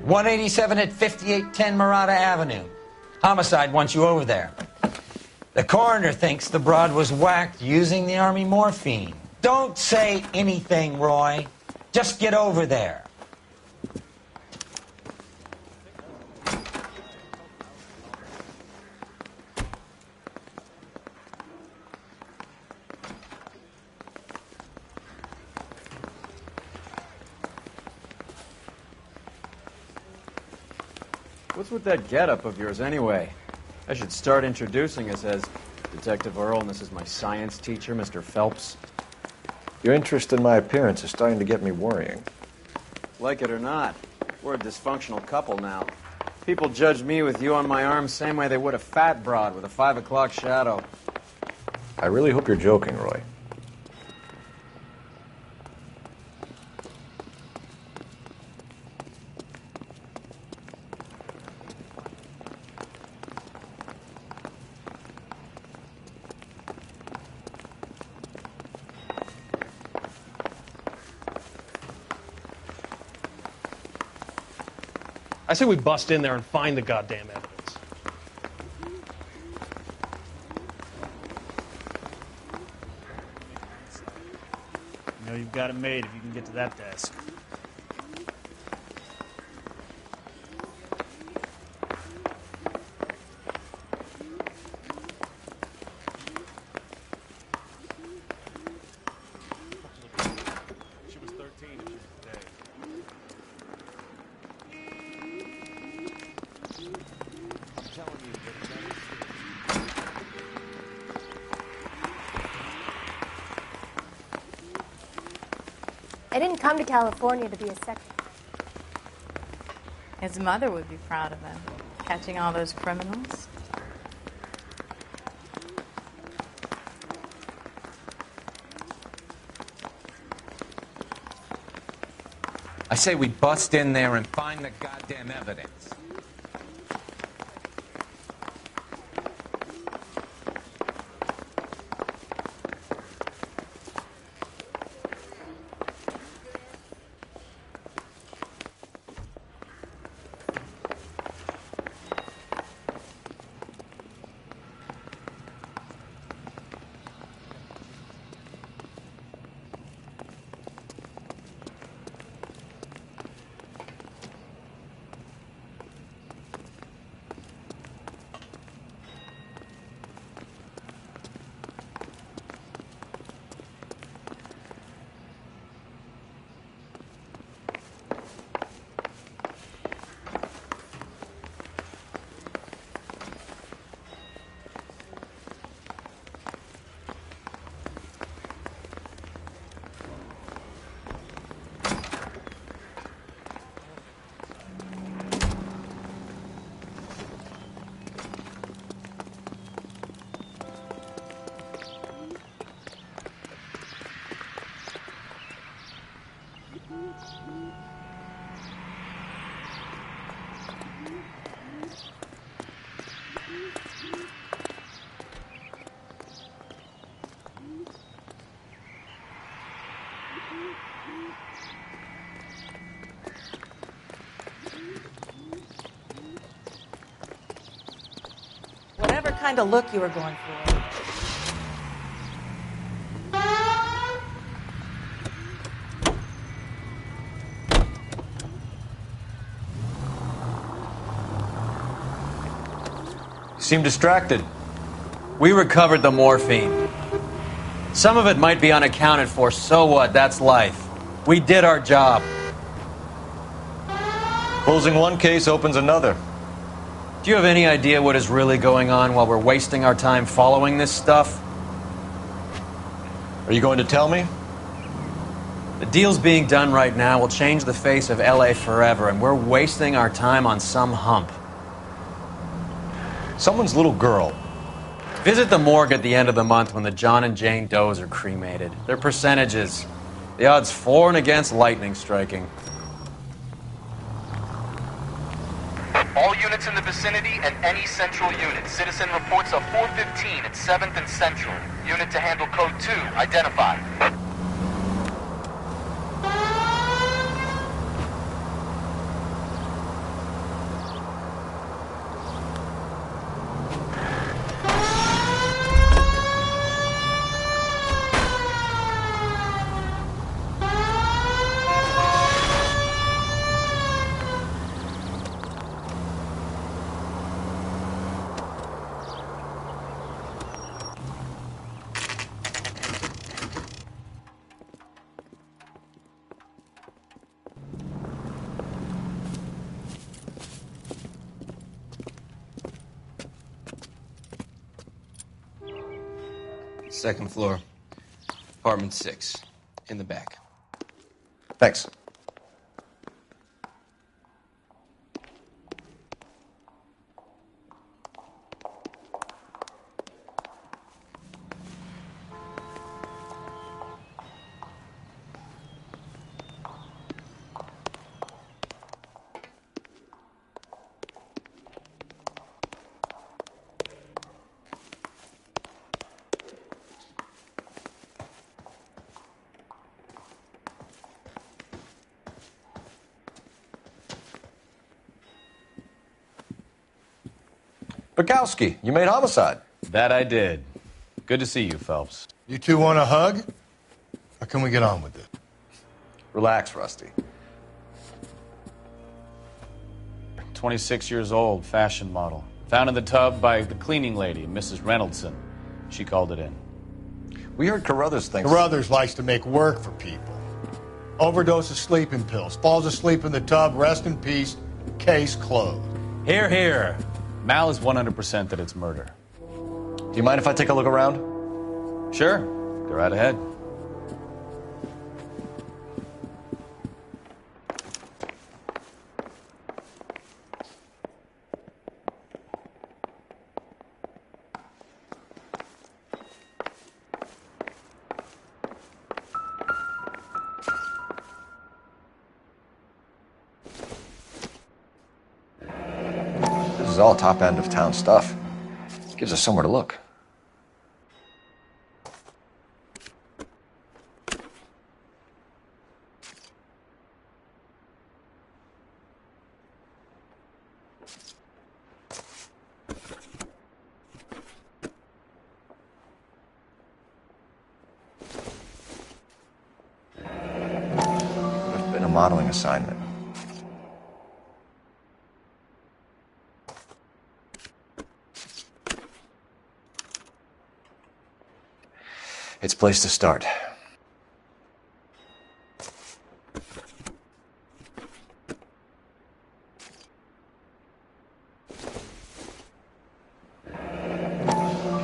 187 at 5810 Murata Avenue. Homicide wants you over there. The coroner thinks the broad was whacked using the Army morphine. Don't say anything, Roy. Just get over there. What's with that getup of yours, anyway? I should start introducing us as Detective Earl, and this is my science teacher, Mr. Phelps. Your interest in my appearance is starting to get me worrying. Like it or not, we're a dysfunctional couple now. People judge me with you on my arm same way they would a fat broad with a 5 o'clock shadow. I really hope you're joking, Roy. I say we bust in there and find the goddamn evidence. You know you've got it made if you can get to that desk. She was 13 and she was today. I didn't come to California to be a secretary. His mother would be proud of him, catching all those criminals. I say we bust in there and find the goddamn evidence. Whatever kind of look you were going for. You seem distracted. We recovered the morphine. Some of it might be unaccounted for, so what? That's life. We did our job. Closing one case opens another. Do you have any idea what is really going on while we're wasting our time following this stuff? Are you going to tell me? The deals being done right now will change the face of LA forever, and we're wasting our time on some hump. Someone's little girl. Visit the morgue at the end of the month when the John and Jane Does are cremated. Their percentages. The odds for and against lightning striking. All units in the vicinity and any central unit. Citizen reports of 415 at 7th and Central. Unit to handle code 2. Identified. Second floor. Apartment 6. In the back. Thanks. Bukowski, you made homicide. That I did. Good to see you, Phelps. You two want a hug? Or can we get on with it? Relax, Rusty. 26 years old, fashion model. Found in the tub by the cleaning lady, Mrs. Reynoldson. She called it in. We heard Carruthers thinks... Carruthers likes to make work for people. Overdose of sleeping pills. Falls asleep in the tub. Rest in peace. Case closed. Here, here. Mal is 100% that it's murder. Do you mind if I take a look around? Sure. Go right ahead. This is all top end of town stuff. Gives us somewhere to look. Could have been a modeling assignment. It's a place to start.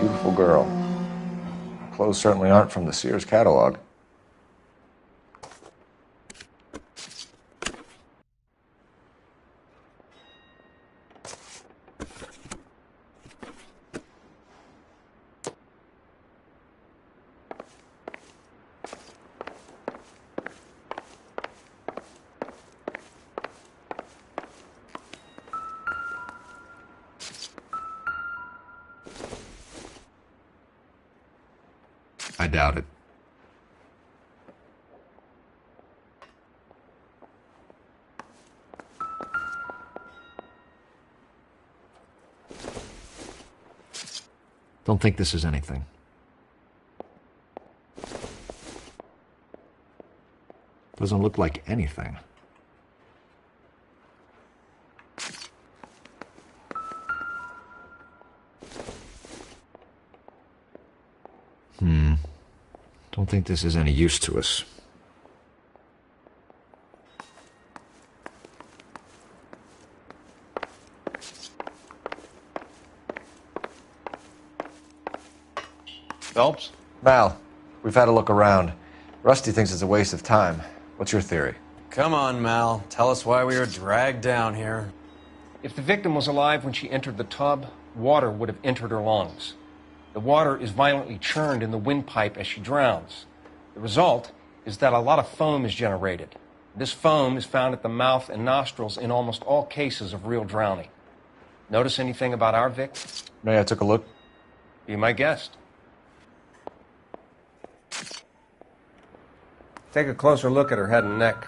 Beautiful girl. Clothes certainly aren't from the Sears catalog. I doubt it. Don't think this is anything. Doesn't look like anything. Don't think this is any use to us. Phelps? Mal, we've had a look around. Rusty thinks it's a waste of time. What's your theory? Come on, Mal. Tell us why we were dragged down here. If the victim was alive when she entered the tub, water would have entered her lungs. The water is violently churned in the windpipe as she drowns. The result is that a lot of foam is generated. This foam is found at the mouth and nostrils in almost all cases of real drowning. Notice anything about our victim? May I took a look? Be my guest. Take a closer look at her head and neck.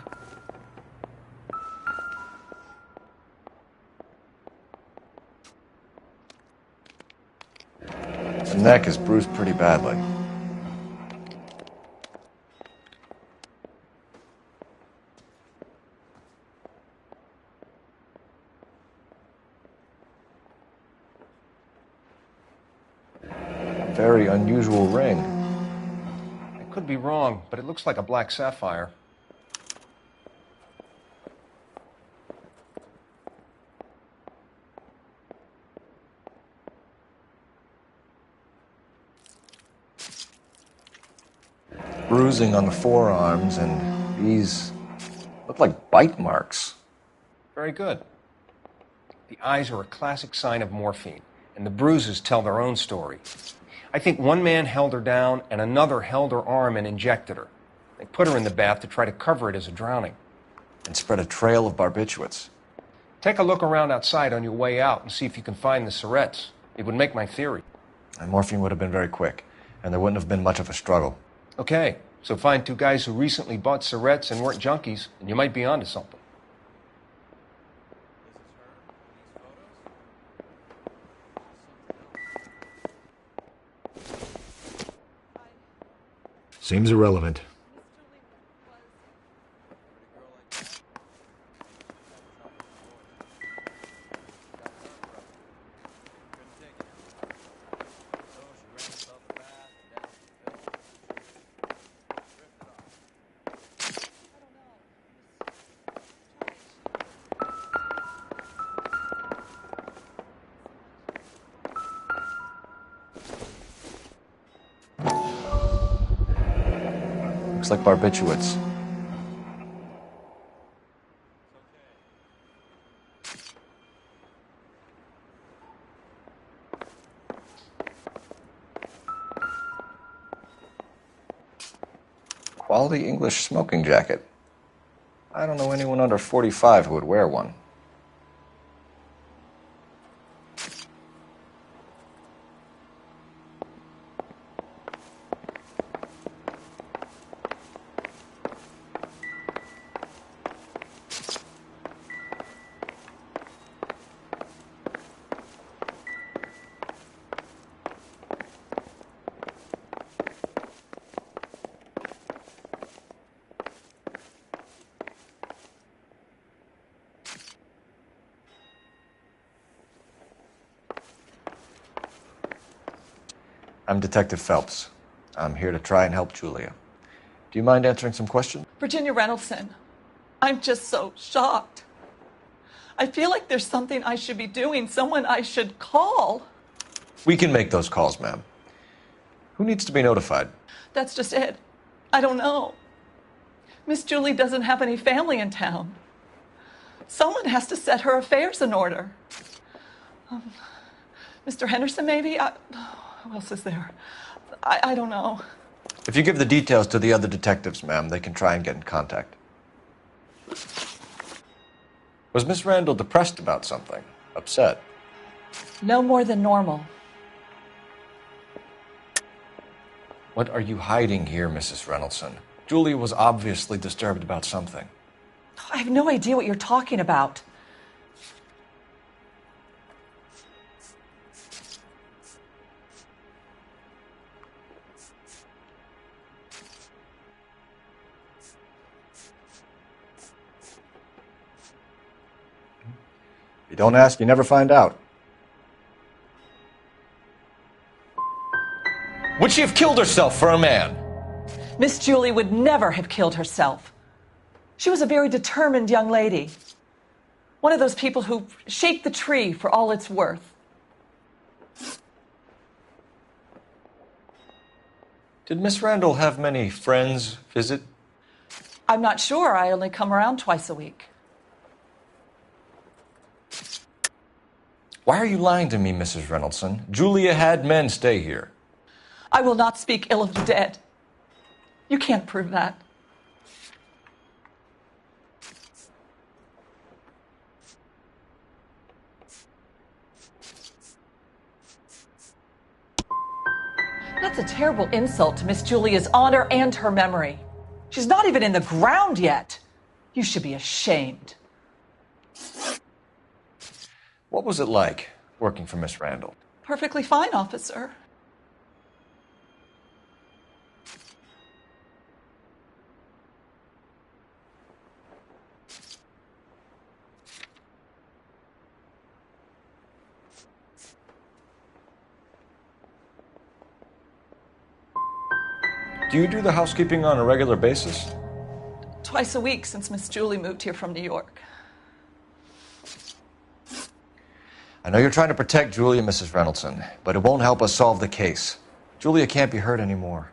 The neck is bruised pretty badly. Very unusual ring. I could be wrong, but it looks like a black sapphire. bruising on the forearms, and these look like bite marks. Very good. The eyes are a classic sign of morphine, and the bruises tell their own story. I think one man held her down and another held her arm and injected her. They put her in the bath to try to cover it as a drowning. And spread a trail of barbiturates. Take a look around outside on your way out and see if you can find the syrettes. It would make my theory. And morphine would have been very quick, and there wouldn't have been much of a struggle. Okay, so find two guys who recently bought syrettes and weren't junkies, and you might be onto something. Seems irrelevant. Looks like barbiturates. Quality English smoking jacket. I don't know anyone under 45 who would wear one. I'm Detective Phelps. I'm here to try and help Julia. Do you mind answering some questions? Virginia Reynoldson, I'm just so shocked. I feel like there's something I should be doing, someone I should call. We can make those calls, ma'am. Who needs to be notified? That's just it. I don't know. Miss Julie doesn't have any family in town. Someone has to set her affairs in order. Mr. Henderson, maybe? Who else is there? I don't know. If you give the details to the other detectives, ma'am, they can try and get in contact. Was Miss Randall depressed about something? Upset? No more than normal. What are you hiding here, Mrs. Reynoldson? Julia was obviously disturbed about something. I have no idea what you're talking about. If you don't ask, you never find out. Would she have killed herself for a man? Miss Julie would never have killed herself. She was a very determined young lady. One of those people who shake the tree for all it's worth. Did Miss Randall have many friends visit? I'm not sure. I only come around twice a week. Why are you lying to me, Mrs. Reynoldson? Julia had men stay here. I will not speak ill of the dead. You can't prove that. That's a terrible insult to Miss Julia's honor and her memory. She's not even in the ground yet. You should be ashamed. What was it like working for Miss Randall? Perfectly fine, officer. Do you do the housekeeping on a regular basis? Twice a week since Miss Julie moved here from New York. I know you're trying to protect Julia, Mrs. Reynoldson, but it won't help us solve the case. Julia can't be hurt anymore.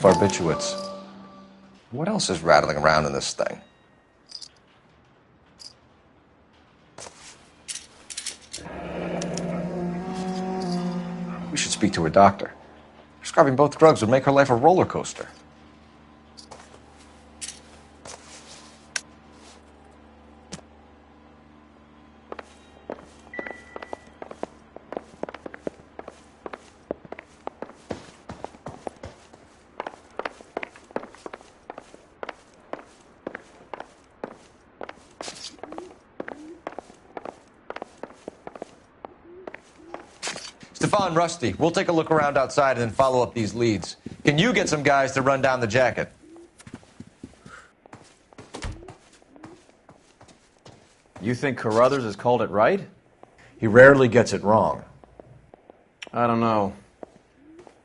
barbiturates. What else is rattling around in this thing? We should speak to a doctor. Prescribing both drugs would make her life a roller coaster. Stefan, Rusty, we'll take a look around outside and then follow up these leads. Can you get some guys to run down the jacket? You think Carruthers has called it right? He rarely gets it wrong. I don't know.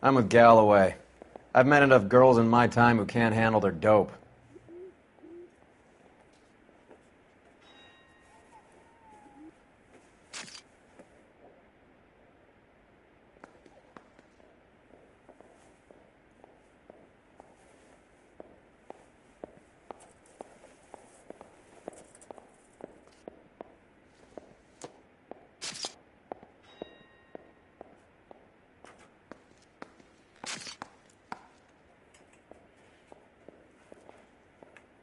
I'm with Galloway. I've met enough girls in my time who can't handle their dope.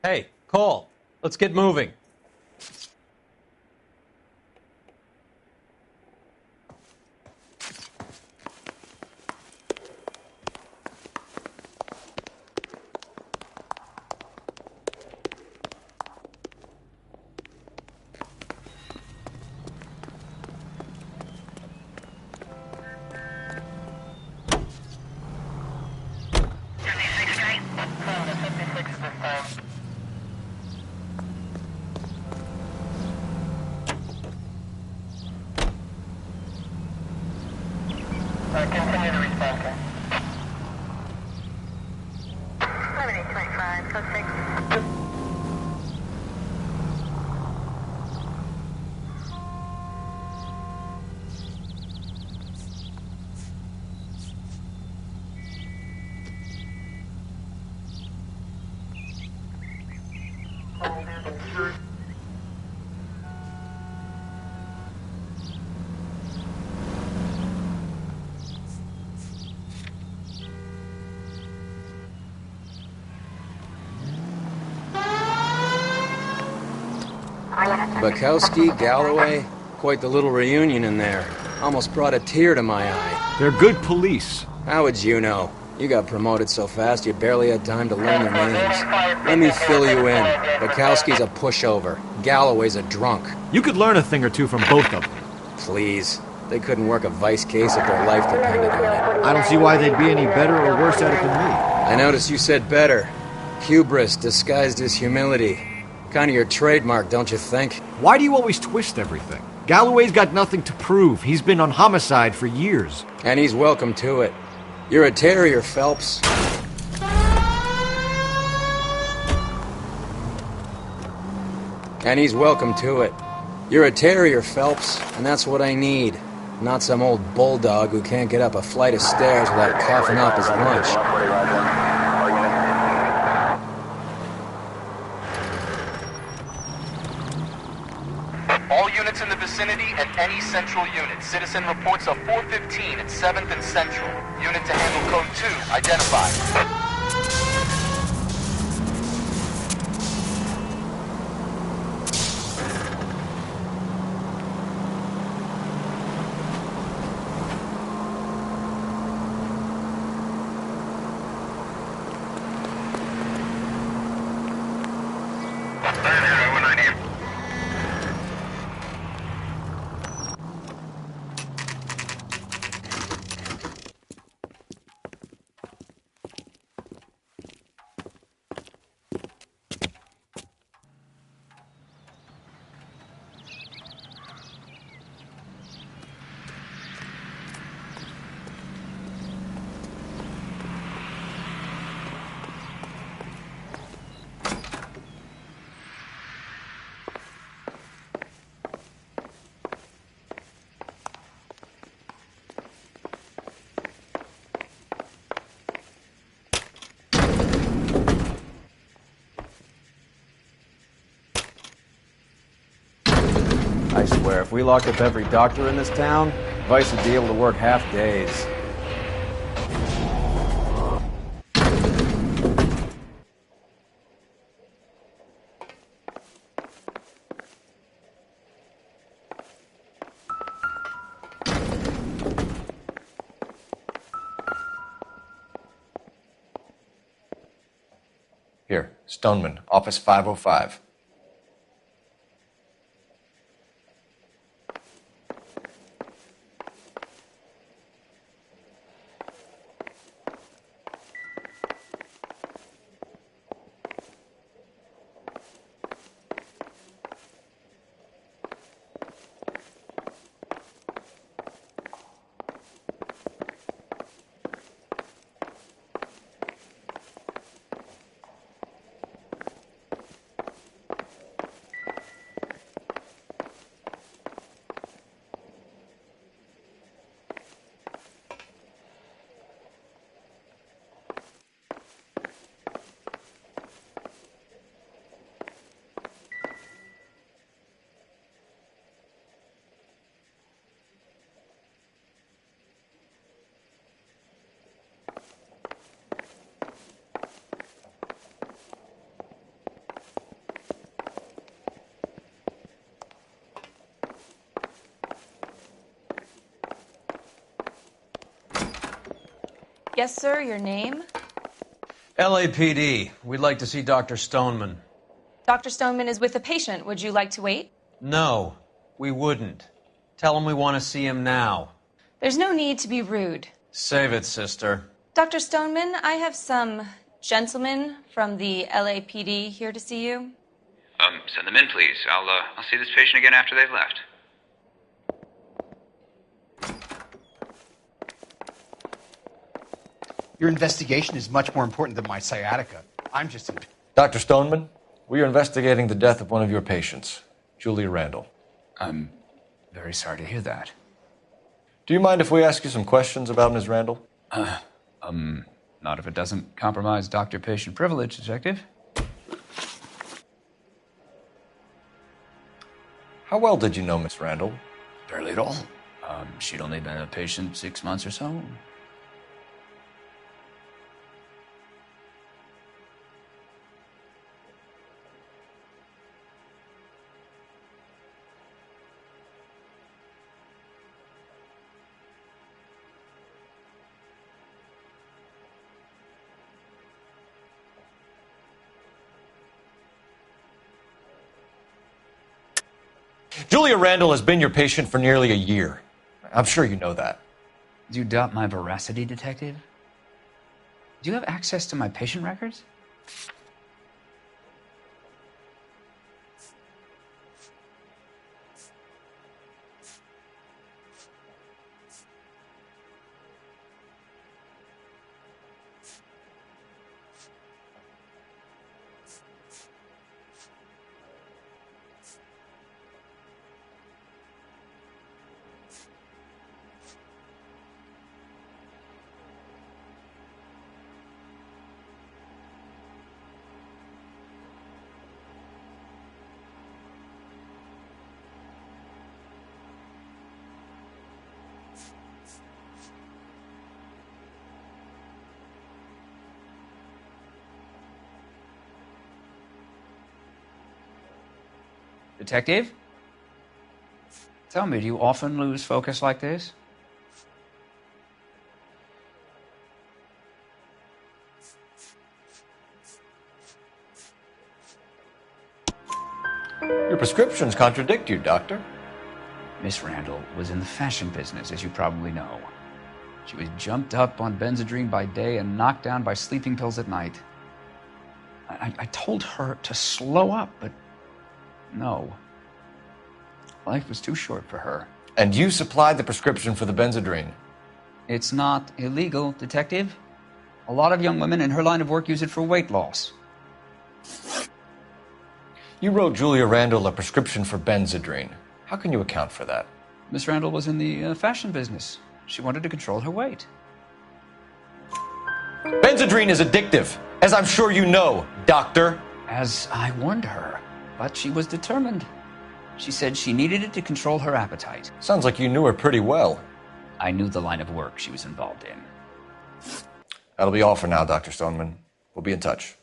Hey, Cole, let's get moving. Continue to respond, sir. 7825, code 6. Bukowski, Galloway, quite the little reunion in there. Almost brought a tear to my eye. They're good police. How would you know? You got promoted so fast you barely had time to learn their names. Let me fill you in. Bukowski's a pushover. Galloway's a drunk. You could learn a thing or two from both of them. Please. They couldn't work a vice case if their life depended on it. I don't see why they'd be any better or worse at it than me. I noticed you said better. Hubris disguised as humility. Kind of your trademark, don't you think? Why do you always twist everything? Galloway's got nothing to prove. He's been on homicide for years. And he's welcome to it. You're a terrier, Phelps. And he's welcome to it. You're a terrier, Phelps, and that's what I need. Not some old bulldog who can't get up a flight of stairs without coughing up his lunch. All units in the vicinity and any central unit. Citizen reports of 415 at 7th and Central. Unit to handle code 2, identified. swear, if we locked up every doctor in this town, Vice would be able to work half days. Here, Stoneman, office 505. Yes, sir, your name? LAPD. We'd like to see Dr. Stoneman. Dr. Stoneman is with a patient. Would you like to wait? No, we wouldn't. Tell him we want to see him now. There's no need to be rude. Save it, sister. Dr. Stoneman, I have some gentlemen from the LAPD here to see you. Send them in, please. I'll see this patient again after they've left. Your investigation is much more important than my sciatica. I'm just... Dr. Stoneman, we are investigating the death of one of your patients, Julia Randall. I'm very sorry to hear that. Do you mind if we ask you some questions about Ms. Randall? Not if it doesn't compromise doctor-patient privilege, Detective. How well did you know Miss Randall? Barely at all. She'd only been a patient 6 months or so. Julia Randall has been your patient for nearly a year. I'm sure you know that. Do you doubt my veracity, Detective? Do you have access to my patient records? Detective? Tell me, do you often lose focus like this? Your prescriptions contradict you, Doctor. Miss Randall was in the fashion business, as you probably know. She was jumped up on Benzedrine by day and knocked down by sleeping pills at night. I told her to slow up, but no. Life was too short for her. And you supplied the prescription for the Benzedrine? It's not illegal, Detective. A lot of young women in her line of work use it for weight loss. You wrote Julia Randall a prescription for Benzedrine. How can you account for that? Miss Randall was in the fashion business. She wanted to control her weight. Benzedrine is addictive, as I'm sure you know, Doctor. As I warned her, but she was determined. She said she needed it to control her appetite. Sounds like you knew her pretty well. I knew the line of work she was involved in. That'll be all for now, Dr. Stoneman. We'll be in touch.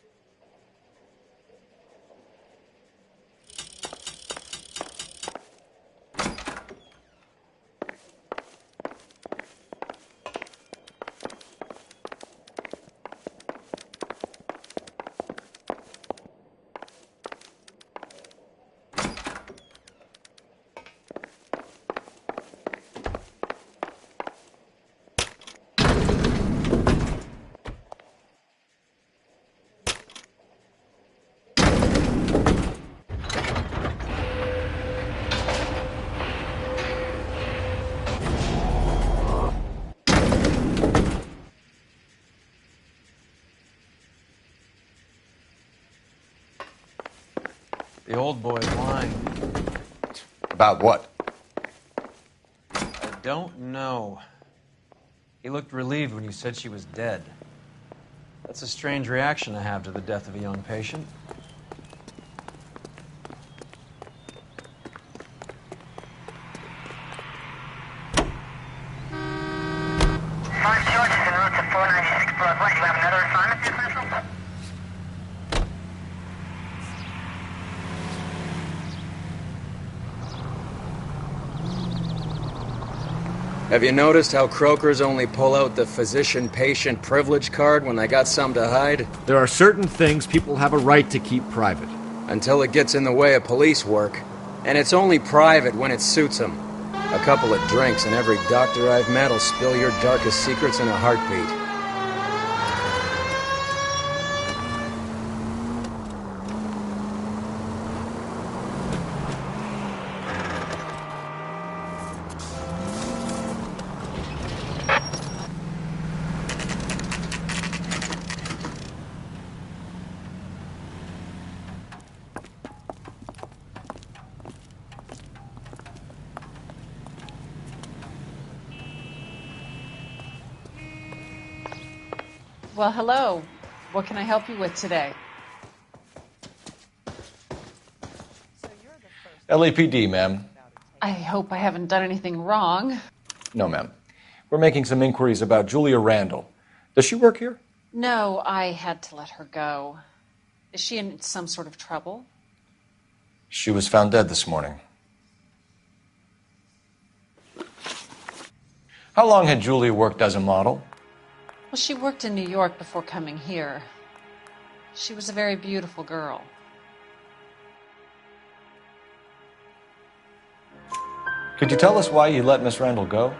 The old boy's lying. About what? I don't know. He looked relieved when you said she was dead. That's a strange reaction to have to the death of a young patient. Five charges en route to 496 Broadway. Do you have another assignment here, Central? Have you noticed how croakers only pull out the physician-patient privilege card when they got something to hide? There are certain things people have a right to keep private. Until it gets in the way of police work. And it's only private when it suits them. A couple of drinks and every doctor I've met will spill your darkest secrets in a heartbeat. Well, hello. What can I help you with today? LAPD, ma'am. I hope I haven't done anything wrong. No, ma'am. We're making some inquiries about Julia Randall. Does she work here? No, I had to let her go. Is she in some sort of trouble? She was found dead this morning. How long had Julia worked as a model? Well, she worked in New York before coming here. She was a very beautiful girl. Could you tell us why you let Miss Randall go?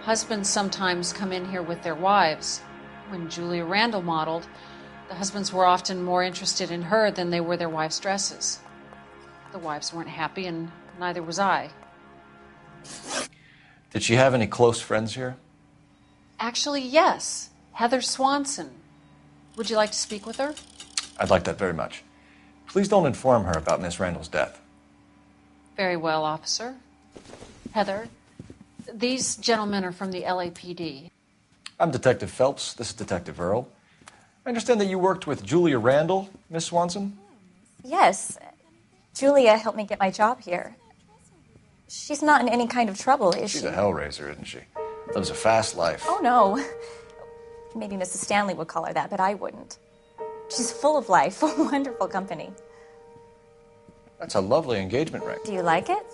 Husbands sometimes come in here with their wives. When Julia Randall modeled, the husbands were often more interested in her than they were their wives' dresses. The wives weren't happy, and neither was I. Did she have any close friends here? Actually, yes. Heather Swanson. Would you like to speak with her? I'd like that very much. Please don't inform her about Miss Randall's death. Very well, officer. Heather, these gentlemen are from the LAPD. I'm Detective Phelps. This is Detective Earl. I understand that you worked with Julia Randall, Miss Swanson? Yes. Julia helped me get my job here. She's not in any kind of trouble, is she? She's a hellraiser, isn't she? Lives a fast life. Oh, no. Maybe Mrs. Stanley would call her that, but I wouldn't. She's full of life, wonderful company. That's a lovely engagement ring. Do you like it?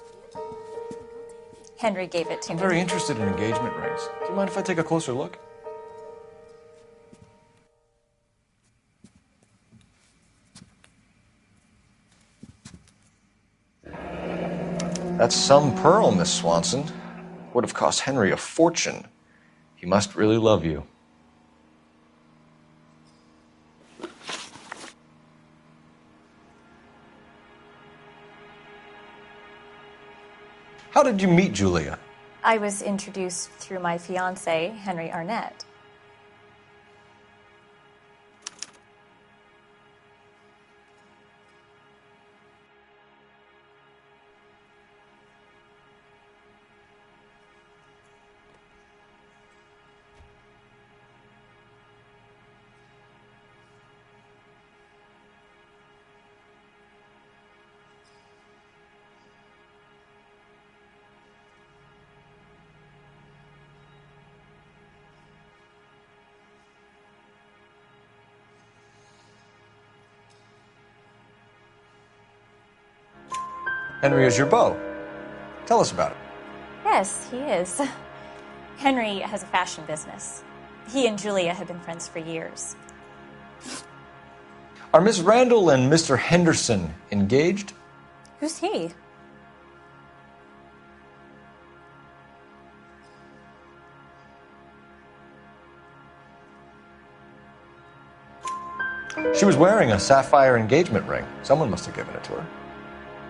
Henry gave it to I'm me. very interested in engagement rings. Do you mind if I take a closer look? That's some pearl, Miss Swanson. Would have cost Henry a fortune. He must really love you. How did you meet Julia? I was introduced through my fiancé, Henry Arnett. Henry is your beau. Tell us about it. Yes, he is. Henry has a fashion business. He and Julia have been friends for years. Are Miss Randall and Mr. Henderson engaged? Who's he? She was wearing a sapphire engagement ring. Someone must have given it to her.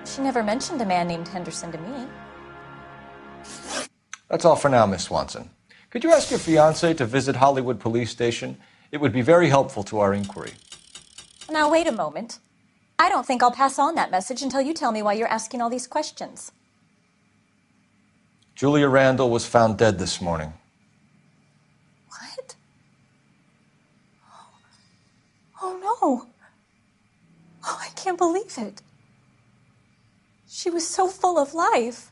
She never mentioned a man named Henderson to me. That's all for now, Miss Swanson. Could you ask your fiancé to visit Hollywood Police Station? It would be very helpful to our inquiry. Now, wait a moment. I don't think I'll pass on that message until you tell me why you're asking all these questions. Julia Randall was found dead this morning. What? Oh, no. Oh, I can't believe it. She was so full of life.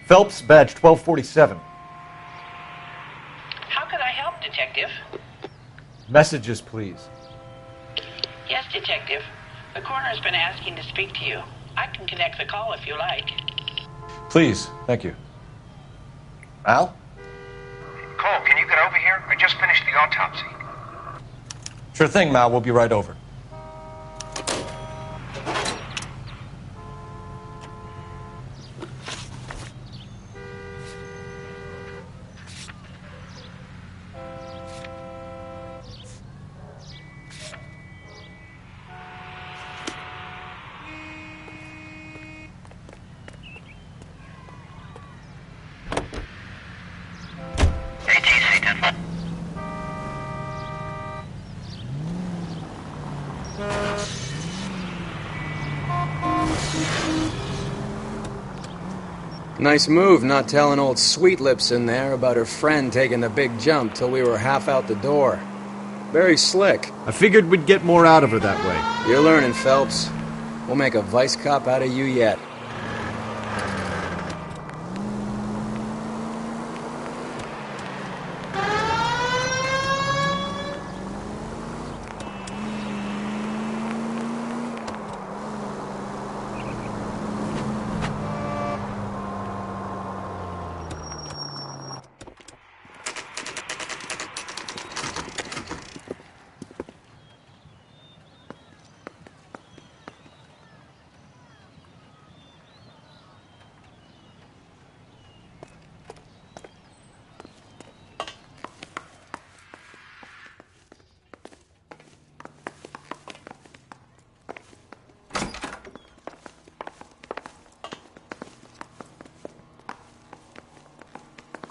Phelps, badge 1247. How can I help, Detective? Messages, please. Yes, Detective. The coroner's been asking to speak to you. I can connect the call if you like. Please, thank you. Al? Cole, can you get over here? I just finished the autopsy. Sure thing, Mal. We'll be right over. Nice move not telling old Sweet Lips in there about her friend taking the big jump till we were half out the door. Very slick. I figured we'd get more out of her that way. You're learning, Phelps. We'll make a vice cop out of you yet.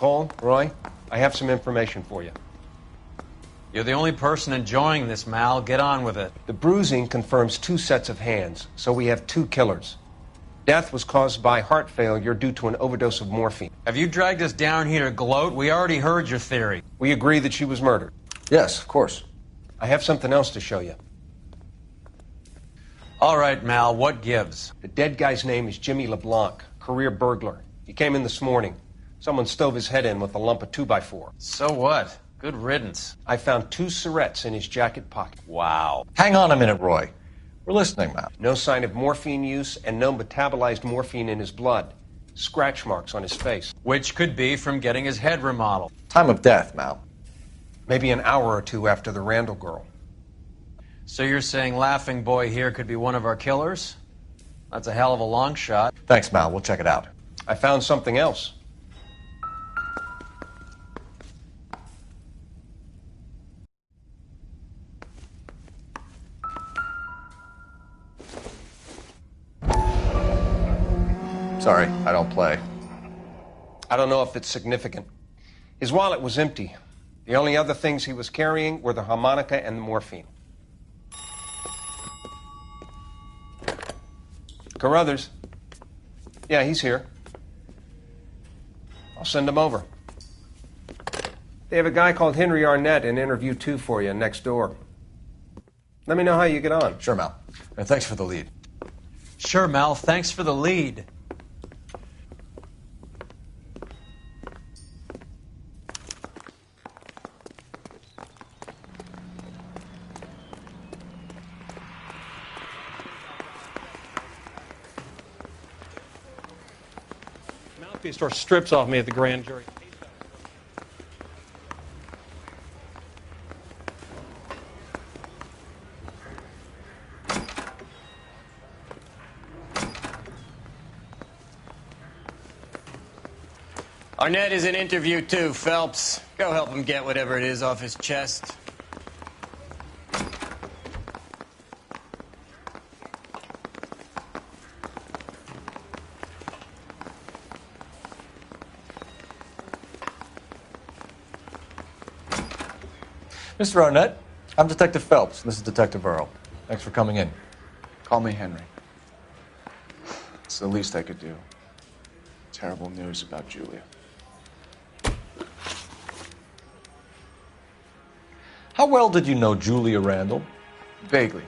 Cole, Roy, I have some information for you. You're the only person enjoying this, Mal. Get on with it. The bruising confirms 2 sets of hands, so we have 2 killers. Death was caused by heart failure due to an overdose of morphine. Have you dragged us down here to gloat? We already heard your theory. We agree that she was murdered. Yes, of course. I have something else to show you. All right, Mal, what gives? The dead guy's name is Jimmy LeBlanc, career burglar. He came in this morning. Someone stove his head in with a lump of 2x4. So what? Good riddance. I found 2 cigarettes in his jacket pocket. Wow. Hang on a minute, Roy. We're listening, Mal. No sign of morphine use and no metabolized morphine in his blood. Scratch marks on his face. Which could be from getting his head remodeled. Time of death, Mal. Maybe an hour or 2 after the Randall girl. So you're saying Laughing Boy here could be one of our killers? That's a hell of a long shot. Thanks, Mal. We'll check it out. I found something else. Sorry, I don't play. I don't know if it's significant. His wallet was empty. The only other things he was carrying were the harmonica and the morphine. Carruthers. Yeah, he's here. I'll send him over. They have a guy called Henry Arnett in interview 2 for you next door. Let me know how you get on. Sure, Mal. And thanks for the lead. Sure, Mal. Thanks for the lead. He tore strips off me at the grand jury. Arnett is in interview too, Phelps. Go help him get whatever it is off his chest. Mr. Arnett, I'm Detective Phelps. This is Detective Earl. Thanks for coming in. Call me Henry. It's the least I could do. Terrible news about Julia. How well did you know Julia Randall? Vaguely.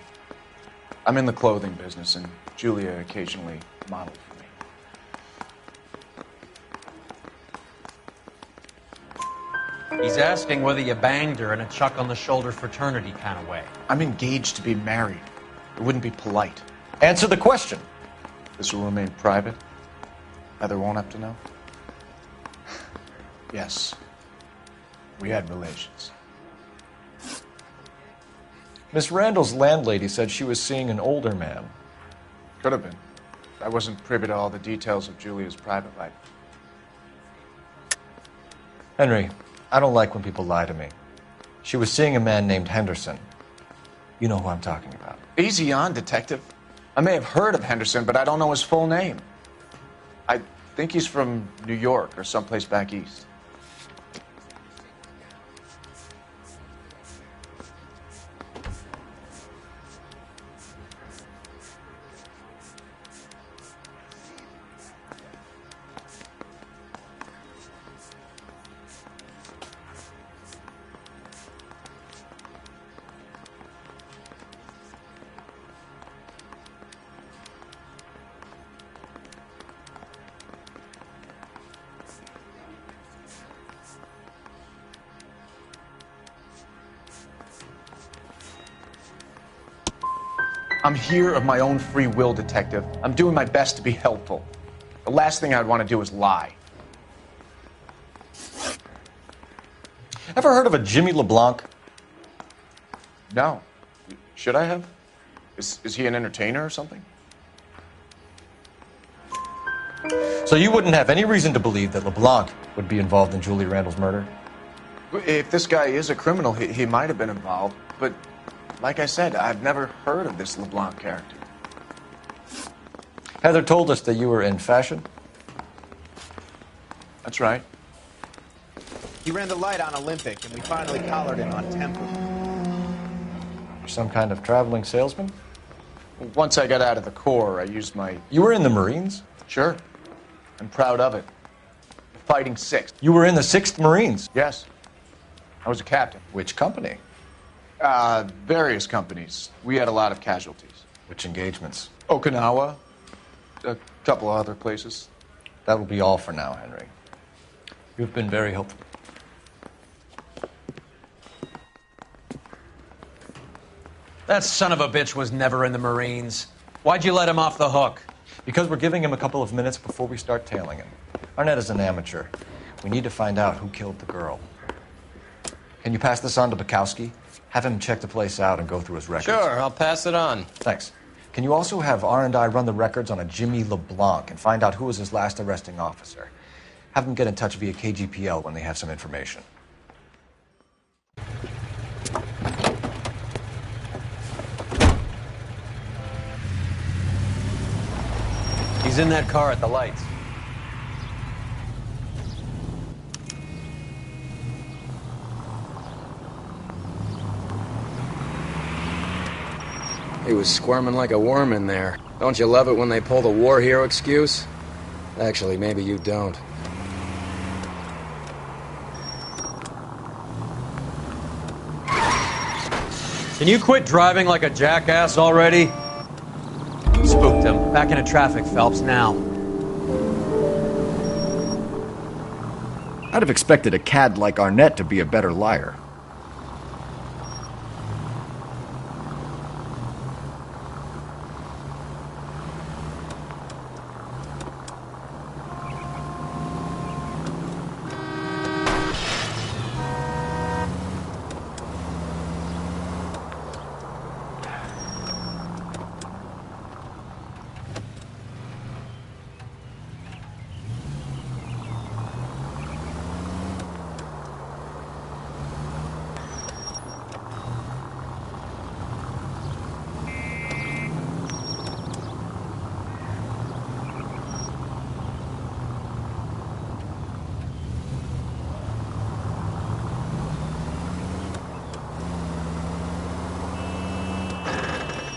I'm in the clothing business, and Julia occasionally modeled for me. He's asking whether you banged her in a chuck-on-the-shoulder fraternity kind of way. I'm engaged to be married. It wouldn't be polite. Answer the question. This will remain private? Heather won't have to know? Yes. We had relations. Miss Randall's landlady said she was seeing an older man. Could have been. I wasn't privy to all the details of Julia's private life. Henry, I don't like when people lie to me. She was seeing a man named Henderson. You know who I'm talking about. Easy on, Detective. I may have heard of Henderson, but I don't know his full name. I think he's from New York or someplace back east. I'm here of my own free will, Detective. I'm doing my best to be helpful. The last thing I'd want to do is lie. Ever heard of a Jimmy LeBlanc? No. Should I have? Is he an entertainer or something? So you wouldn't have any reason to believe that LeBlanc would be involved in Julie Randall's murder? If this guy is a criminal, he might have been involved, but like I said, I've never heard of this LeBlanc character. Heather told us that you were in fashion. That's right. He ran the light on Olympic, and we finally collared him on Temple. You're some kind of traveling salesman? Once I got out of the Corps, I used my... You were in the Marines? Sure. I'm proud of it. Fighting 6th. You were in the 6th Marines? Yes. I was a captain. Which company? Various companies. We had a lot of casualties. Which engagements? Okinawa. A couple of other places. That will be all for now, Henry. You've been very helpful. That son of a bitch was never in the Marines. Why'd you let him off the hook? Because we're giving him a couple of minutes before we start tailing him. Arnett is an amateur. We need to find out who killed the girl. Can you pass this on to Bukowski? Have him check the place out and go through his records. Sure, I'll pass it on. Thanks. Can you also have R&I run the records on a Jimmy LeBlanc and find out who was his last arresting officer? Have them get in touch via KGPL when they have some information. He's in that car at the lights. He was squirming like a worm in there. Don't you love it when they pull the war hero excuse? Actually, maybe you don't. Can you quit driving like a jackass already? Spooked him. Back into traffic, Phelps, now. I'd have expected a cad like Arnett to be a better liar.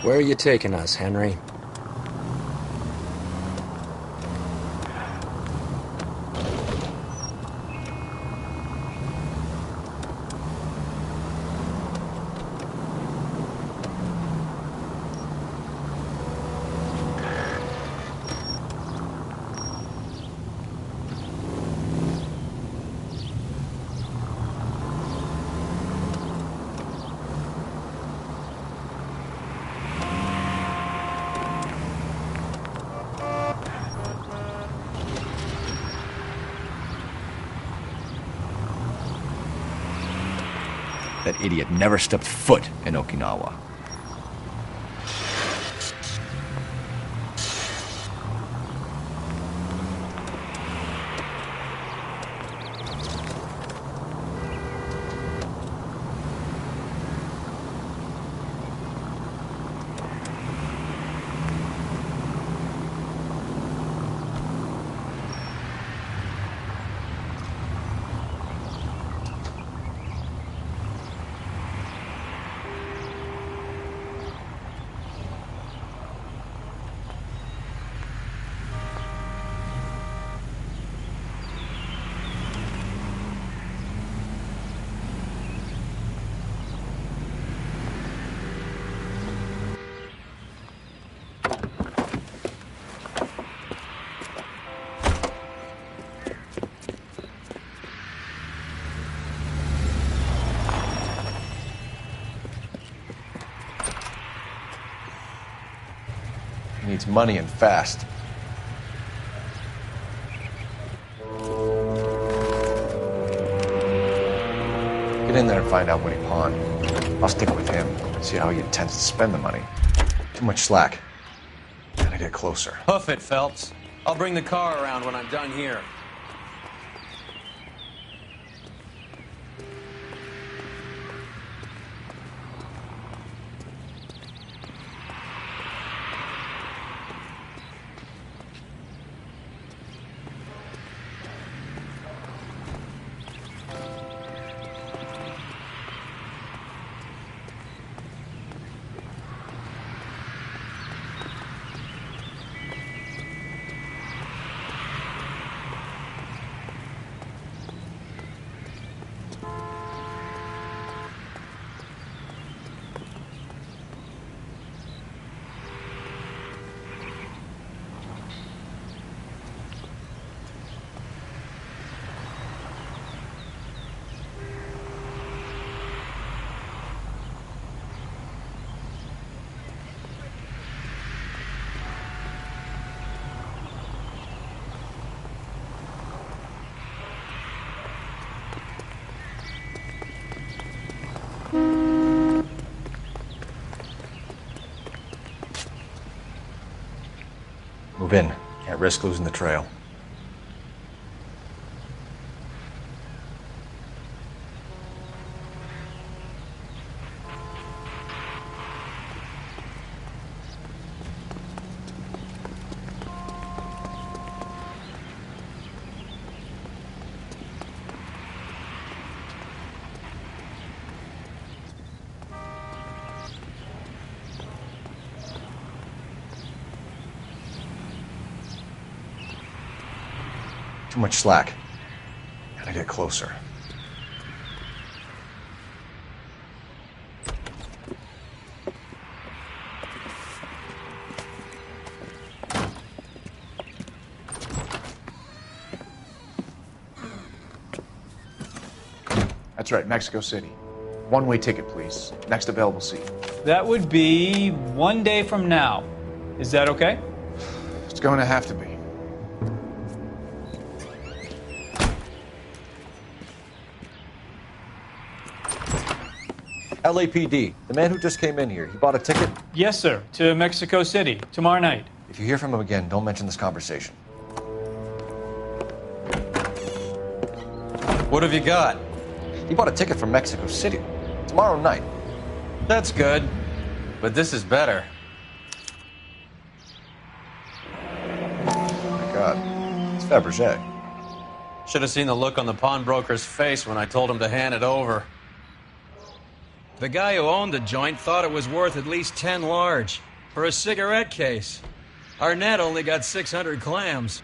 Where are you taking us, Henry? That idiot never stepped foot in Okinawa. Needs money and fast. Get in there and find out what he pawned. I'll stick with him, see how he intends to spend the money. Too much slack. Gotta get closer. Hoof it, Phelps. I'll bring the car around when I'm done here. Move in. Can't risk losing the trail. Too much slack. Gotta get closer. That's right, Mexico City. One-way ticket, please. Next available seat. That would be 1 day from now. Is that okay? It's going to have to be. LAPD, the man who just came in here, he bought a ticket? Yes, sir. To Mexico City, tomorrow night. If you hear from him again, don't mention this conversation. What have you got? He bought a ticket from Mexico City. Tomorrow night. That's good. But this is better. Oh my God. It's Fabergé. Should have seen the look on the pawnbroker's face when I told him to hand it over. The guy who owned the joint thought it was worth at least 10 large for a cigarette case. Arnett only got 600 clams.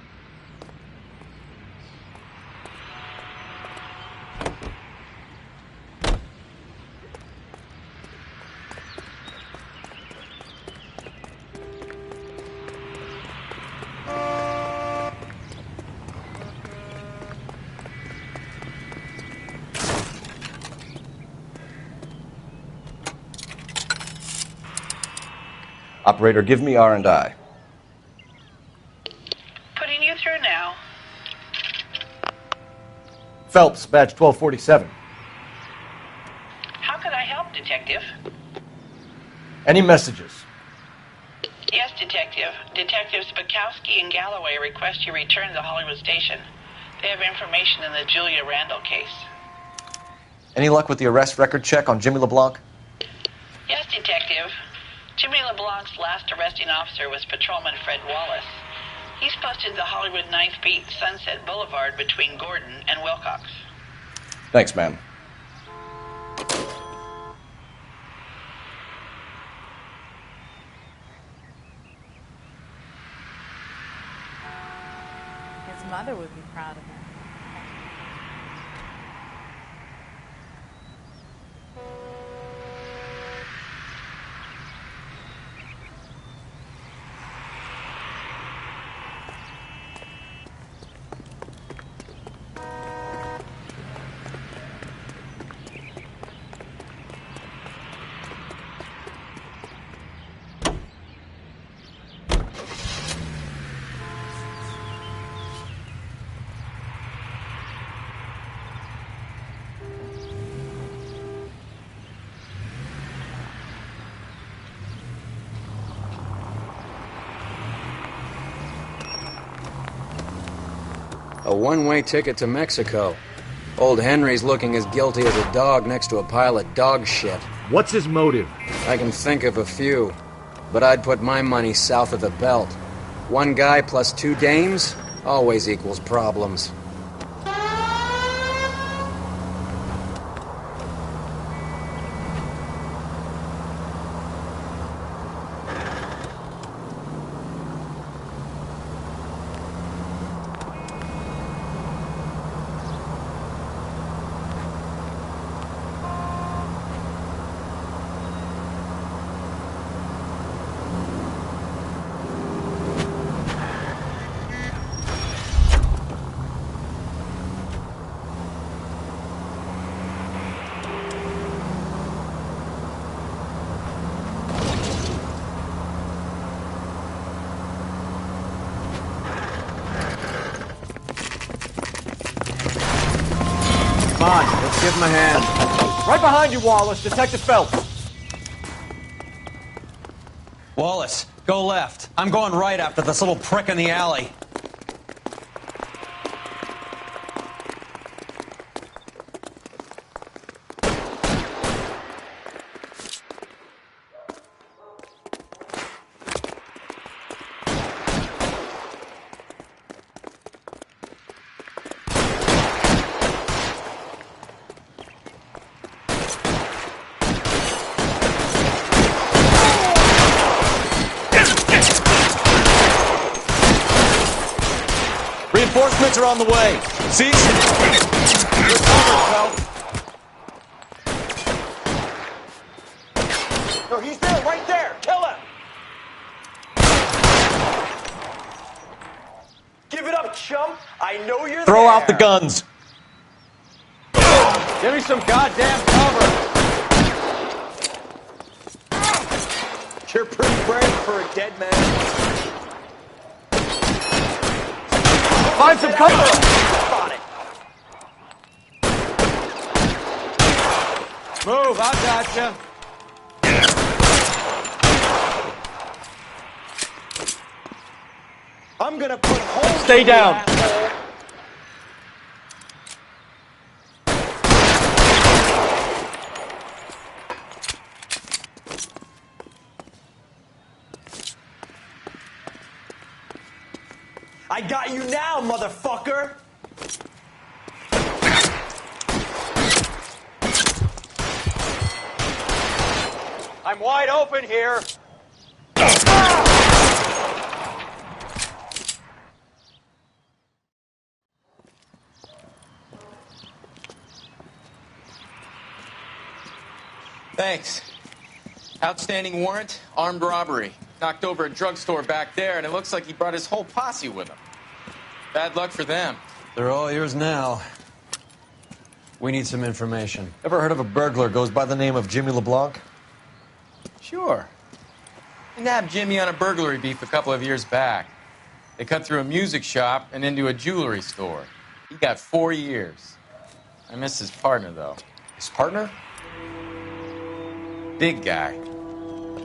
Operator, give me R&I. Putting you through now. Phelps, badge 1247. How could I help, Detective? Any messages? Yes, Detective. Detectives Bukowski and Galloway request you return to Hollywood Station. They have information in the Julia Randall case. Any luck with the arrest record check on Jimmy LeBlanc? Yes, Detective. Jimmy LeBlanc's last arresting officer was Patrolman Fred Wallace. He's posted the Hollywood 9th Beat Sunset Boulevard between Gordon and Wilcox. Thanks, ma'am. His mother would be proud of him. A one-way ticket to Mexico. Old Henry's looking as guilty as a dog next to a pile of dog shit. What's his motive? I can think of a few, but I'd put my money south of the belt. One guy plus 2 dames always equals problems. Come on, let's give him a hand. Right behind you, Wallace. Detective Phelps. Wallace, go left. I'm going right after this little prick in the alley. Reinforcements are on the way. See? You're covered, Phelps. No, he's there, right there. Kill him. Give it up, chump. I know you're Throw out the guns. Give me some goddamn cover. You're pretty brave for a dead man. Find some cover! On it. Move, I gotcha. I'm gonna put holes. Stay down. I got you now, motherfucker! I'm wide open here. Thanks. Outstanding warrant, armed robbery. Knocked over a drugstore back there, and it looks like he brought his whole posse with him. Bad luck for them. They're all yours now. We need some information. Ever heard of a burglar goes by the name of Jimmy LeBlanc? Sure. We nabbed Jimmy on a burglary beef a couple of years back. They cut through a music shop and into a jewelry store. He got 4 years. I missed his partner, though. His partner? Big guy.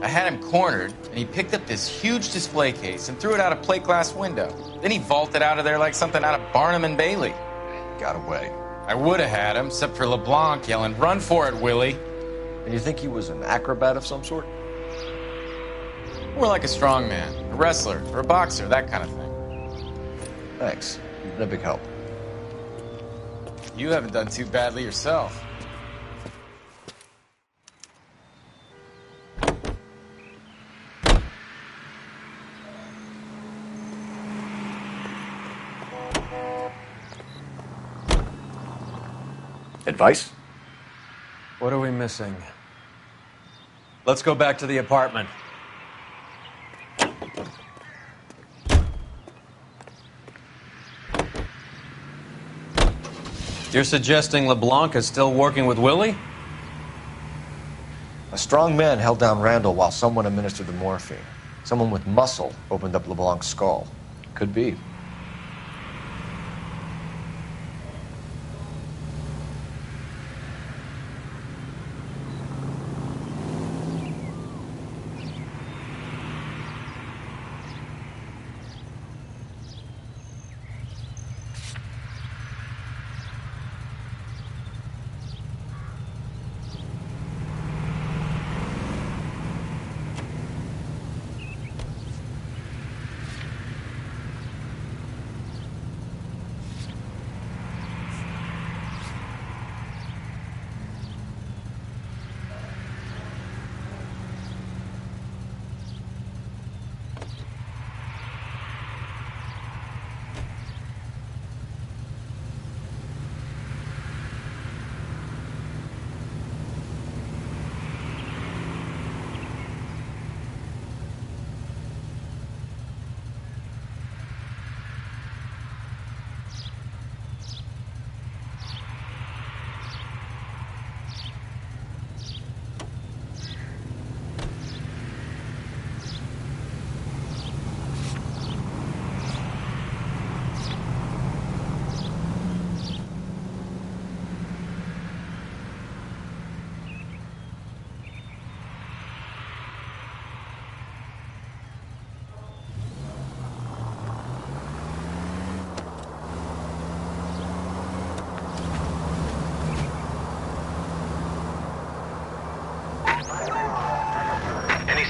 I had him cornered, and he picked up this huge display case and threw it out a plate glass window. Then he vaulted out of there like something out of Barnum and Bailey. Got away. I would have had him, except for LeBlanc yelling, "Run for it, Willie!" And you think he was an acrobat of some sort? More like a strongman, a wrestler, or a boxer, that kind of thing. Thanks. You've been a big help. You haven't done too badly yourself. Advice? What are we missing? Let's go back to the apartment. You're suggesting LeBlanc is still working with Willie? A strong man held down Randall while someone administered the morphine. Someone with muscle opened up LeBlanc's skull. Could be.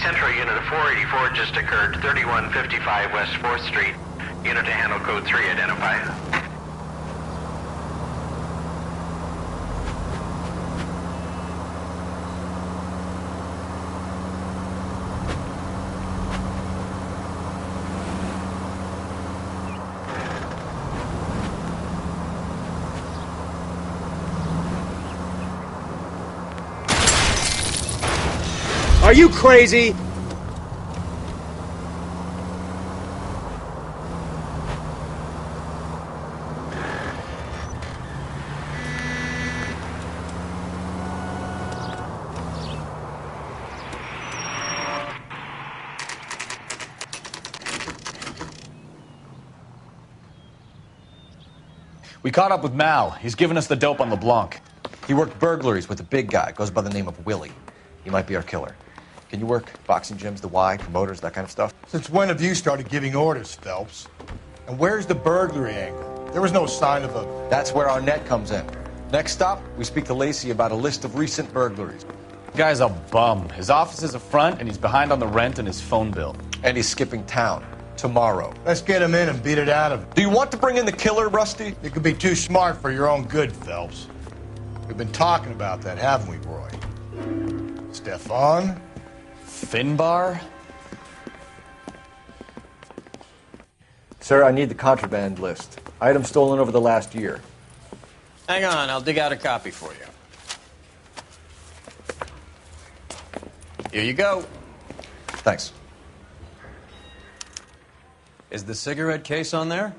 Central unit of 484 just occurred, 3155 West 4th Street. Unit to handle code 3, identify. Are you crazy? We caught up with Mal. He's given us the dope on LeBlanc. He worked burglaries with a big guy. Goes by the name of Willie. He might be our killer. Can you work boxing gyms, the Y, promoters, that kind of stuff? Since when have you started giving orders, Phelps? And where's the burglary angle? There was no sign of a... That's where our net comes in. Next stop, we speak to Lacey about a list of recent burglaries. The guy's a bum. His office is a front, and he's behind on the rent and his phone bill. And he's skipping town. Tomorrow. Let's get him in and beat it out of him. Do you want to bring in the killer, Rusty? You could be too smart for your own good, Phelps. We've been talking about that, haven't we, Roy? Stefan? Finbar? Sir, I need the contraband list. Items stolen over the last year. Hang on, I'll dig out a copy for you. Here you go. Thanks. Is the cigarette case on there?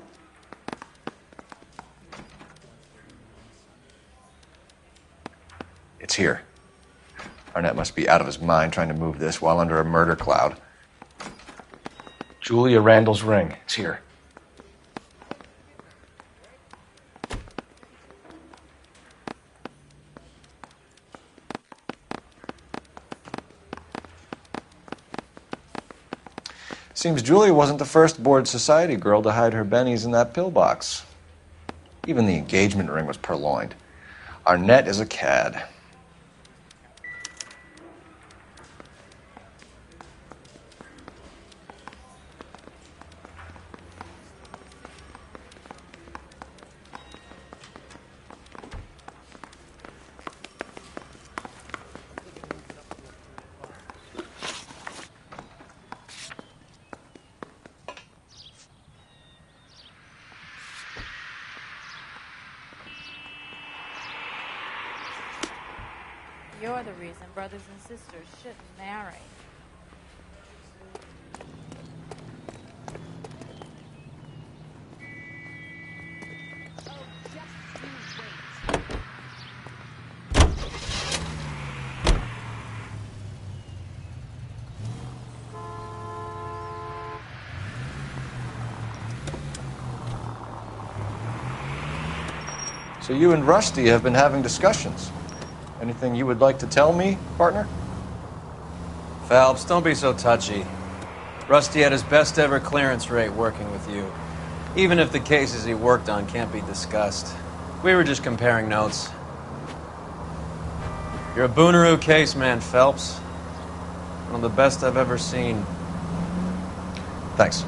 It's here. Arnett must be out of his mind trying to move this while under a murder cloud. Julia Randall's ring. It's here. Seems Julia wasn't the first bored society girl to hide her bennies in that pillbox. Even the engagement ring was purloined. Arnett is a cad. You're the reason brothers and sisters shouldn't marry. So you and Rusty have been having discussions. Anything you would like to tell me, partner? Phelps, don't be so touchy. Rusty had his best ever clearance rate working with you. Even if the cases he worked on can't be discussed. We were just comparing notes. You're a Booneroo case man, Phelps. One of the best I've ever seen. Thanks.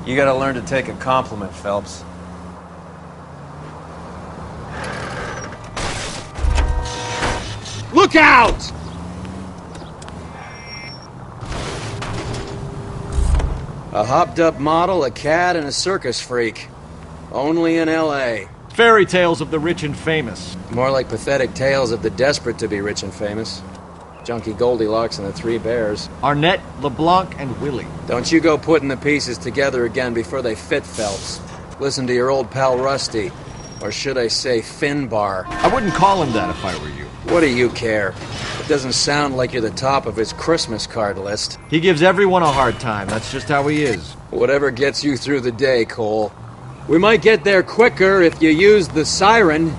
You gotta learn to take a compliment, Phelps. Look out! A hopped-up model, a cad, and a circus freak. Only in L.A. Fairy tales of the rich and famous. More like pathetic tales of the desperate to be rich and famous. Junkie Goldilocks and the Three Bears. Arnett, LeBlanc, and Willie. Don't you go putting the pieces together again before they fit, Phelps. Listen to your old pal Rusty. Or should I say Finbar? I wouldn't call him that if I were you. What do you care? It doesn't sound like you're the top of his Christmas card list. He gives everyone a hard time. That's just how he is. Whatever gets you through the day, Cole. We might get there quicker if you use the siren.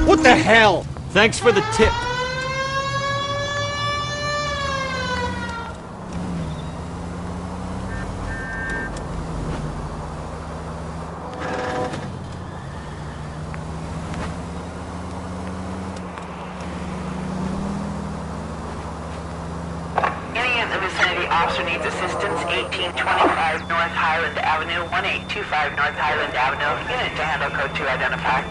What the hell? Thanks for the tip. Any in the vicinity officer needs assistance, 1825 North Highland Avenue, 1825 North Highland Avenue. Unit to handle code 2 identified.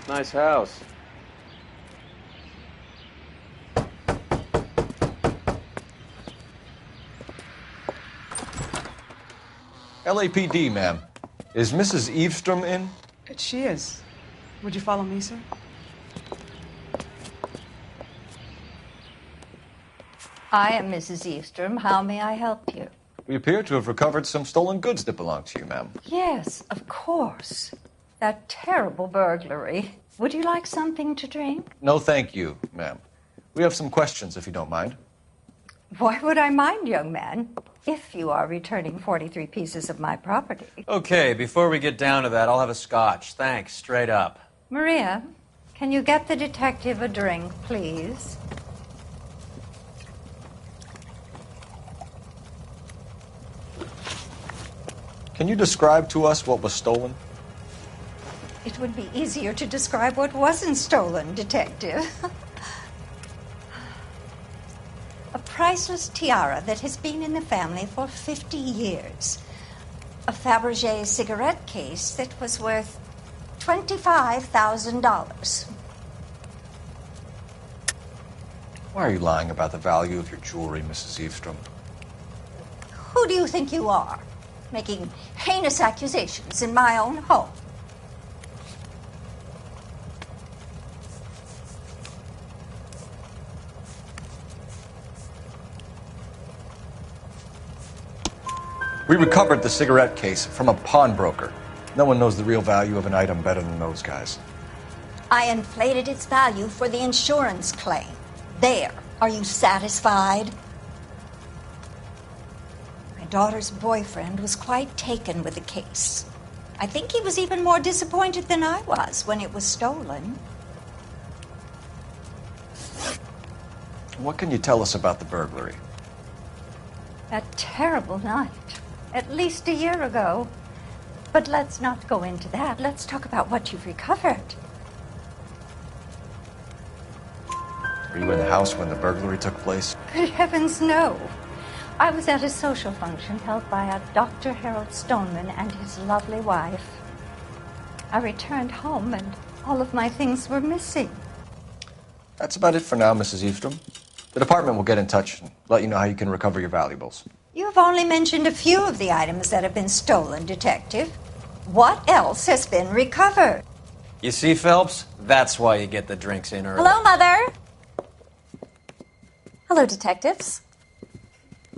Nice house. LAPD, ma'am. Is Mrs. Eavestrom in? She is. Would you follow me, sir? I am Mrs. Eavestrom. How may I help you? We appear to have recovered some stolen goods that belong to you, ma'am. Yes, of course. That terrible burglary. Would you like something to drink? No, thank you, ma'am. We have some questions, if you don't mind. Why would I mind, young man, if you are returning 43 pieces of my property? Okay, before we get down to that, I'll have a scotch. Thanks, straight up. Maria, can you get the detective a drink, please? Can you describe to us what was stolen? It would be easier to describe what wasn't stolen, Detective. A priceless tiara that has been in the family for 50 years. A Fabergé cigarette case that was worth $25,000. Why are you lying about the value of your jewelry, Mrs. Eavestrom? Who do you think you are, making heinous accusations in my own home? We recovered the cigarette case from a pawnbroker. No one knows the real value of an item better than those guys. I inflated its value for the insurance claim. There. Are you satisfied? My daughter's boyfriend was quite taken with the case. I think he was even more disappointed than I was when it was stolen. What can you tell us about the burglary? That terrible night. At least a year ago. But let's not go into that. Let's talk about what you've recovered. Were you in the house when the burglary took place? Good heavens, no. I was at a social function held by a Dr. Harold Stoneman and his lovely wife. I returned home and all of my things were missing. That's about it for now, Mrs. Eavestrom. The department will get in touch and let you know how you can recover your valuables. You've only mentioned a few of the items that have been stolen, Detective. What else has been recovered? You see, Phelps? That's why you get the drinks in early. Hello, Mother. Hello, detectives.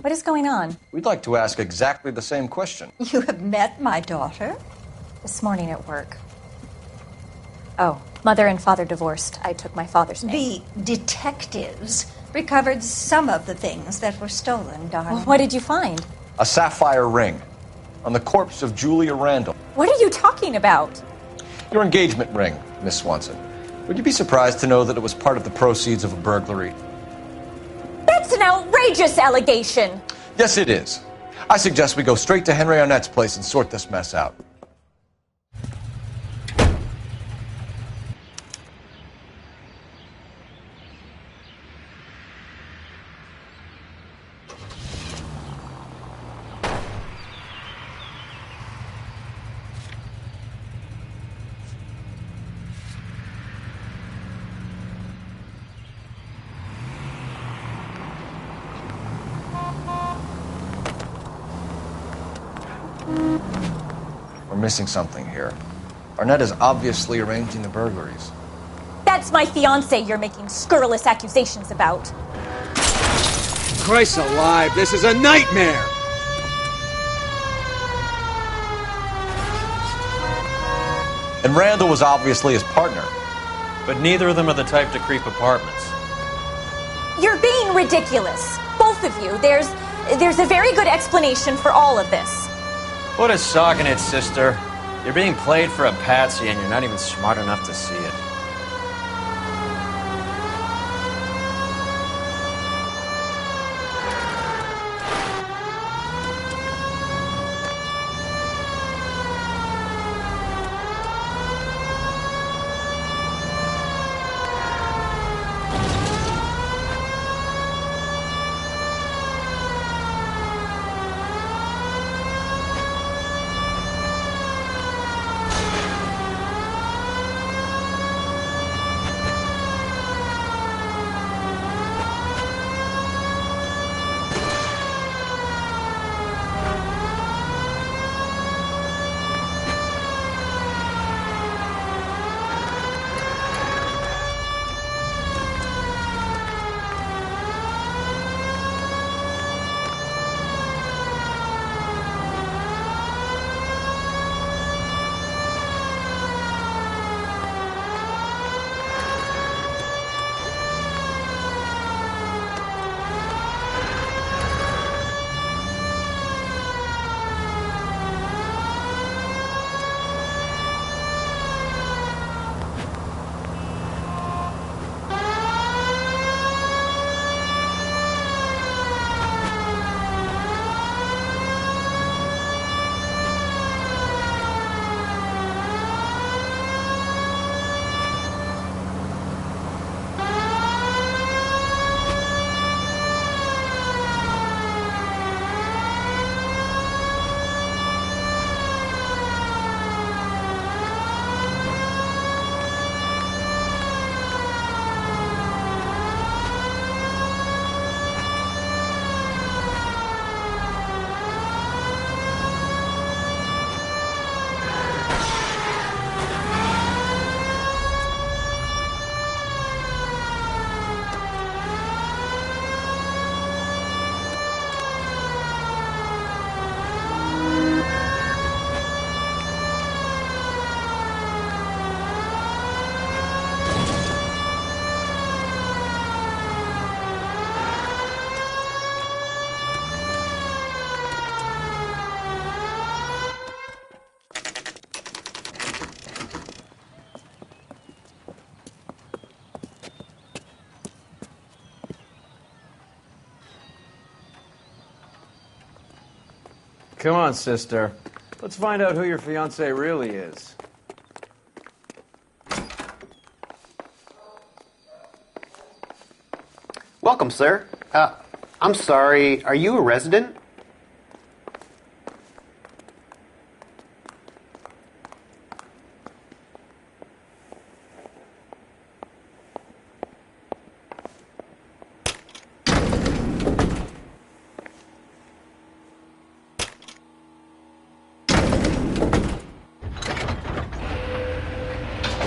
What is going on? We'd like to ask exactly the same question. You have met my daughter? This morning at work. Oh, Mother and Father divorced. I took my father's name. The detectives recovered some of the things that were stolen, darling. Well, what did you find? A sapphire ring on the corpse of Julia Randall. What are you talking about? Your engagement ring, Miss Swanson. Would you be surprised to know that it was part of the proceeds of a burglary? That's an outrageous allegation. Yes, it is. I suggest we go straight to Henry Arnett's place and sort this mess out. We're missing something here. Arnett is obviously arranging the burglaries. That's my fiance you're making scurrilous accusations about. Christ alive, this is a nightmare! And Randall was obviously his partner. But neither of them are the type to creep apartments. You're being ridiculous. Both of you. There's a very good explanation for all of this. Put a sock in it, sister. You're being played for a patsy and you're not even smart enough to see it. Come on, sister. Let's find out who your fiance really is. Welcome, sir. I'm sorry, are you a resident?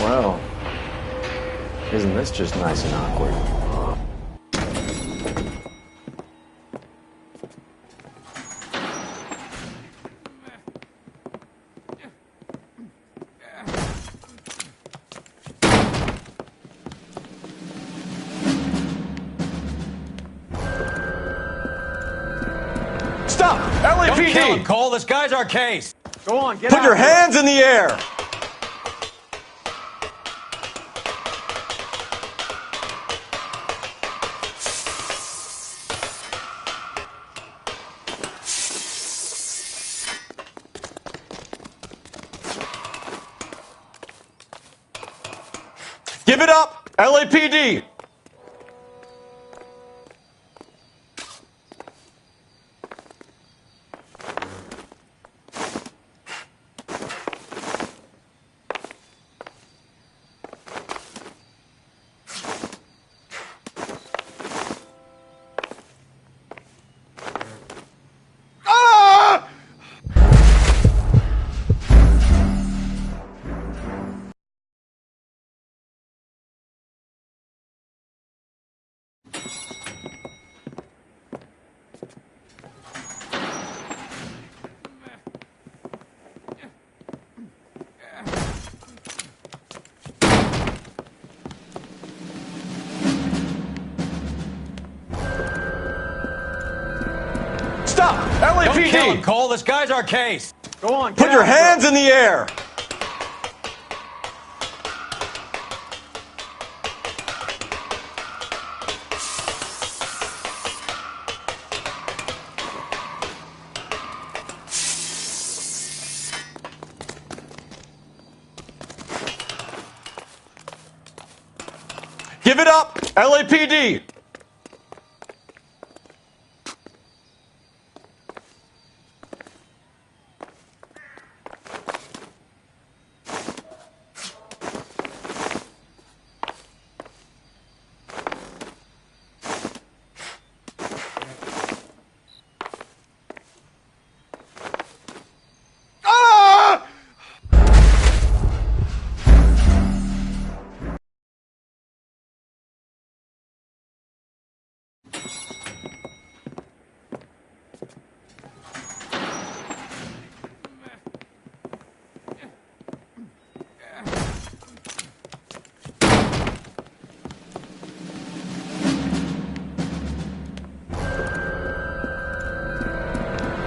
Well, isn't this just nice and awkward? Stop! Don't kill LAPD! him, Cole. This guy's our case. Go on, get Put out your of here. hands in the air! Give it up! LAPD! Stop! Don't kill LAPD! him, Cole. This guy's our case. Go on, get Put your out of here. hands in the air! Give it up! LAPD!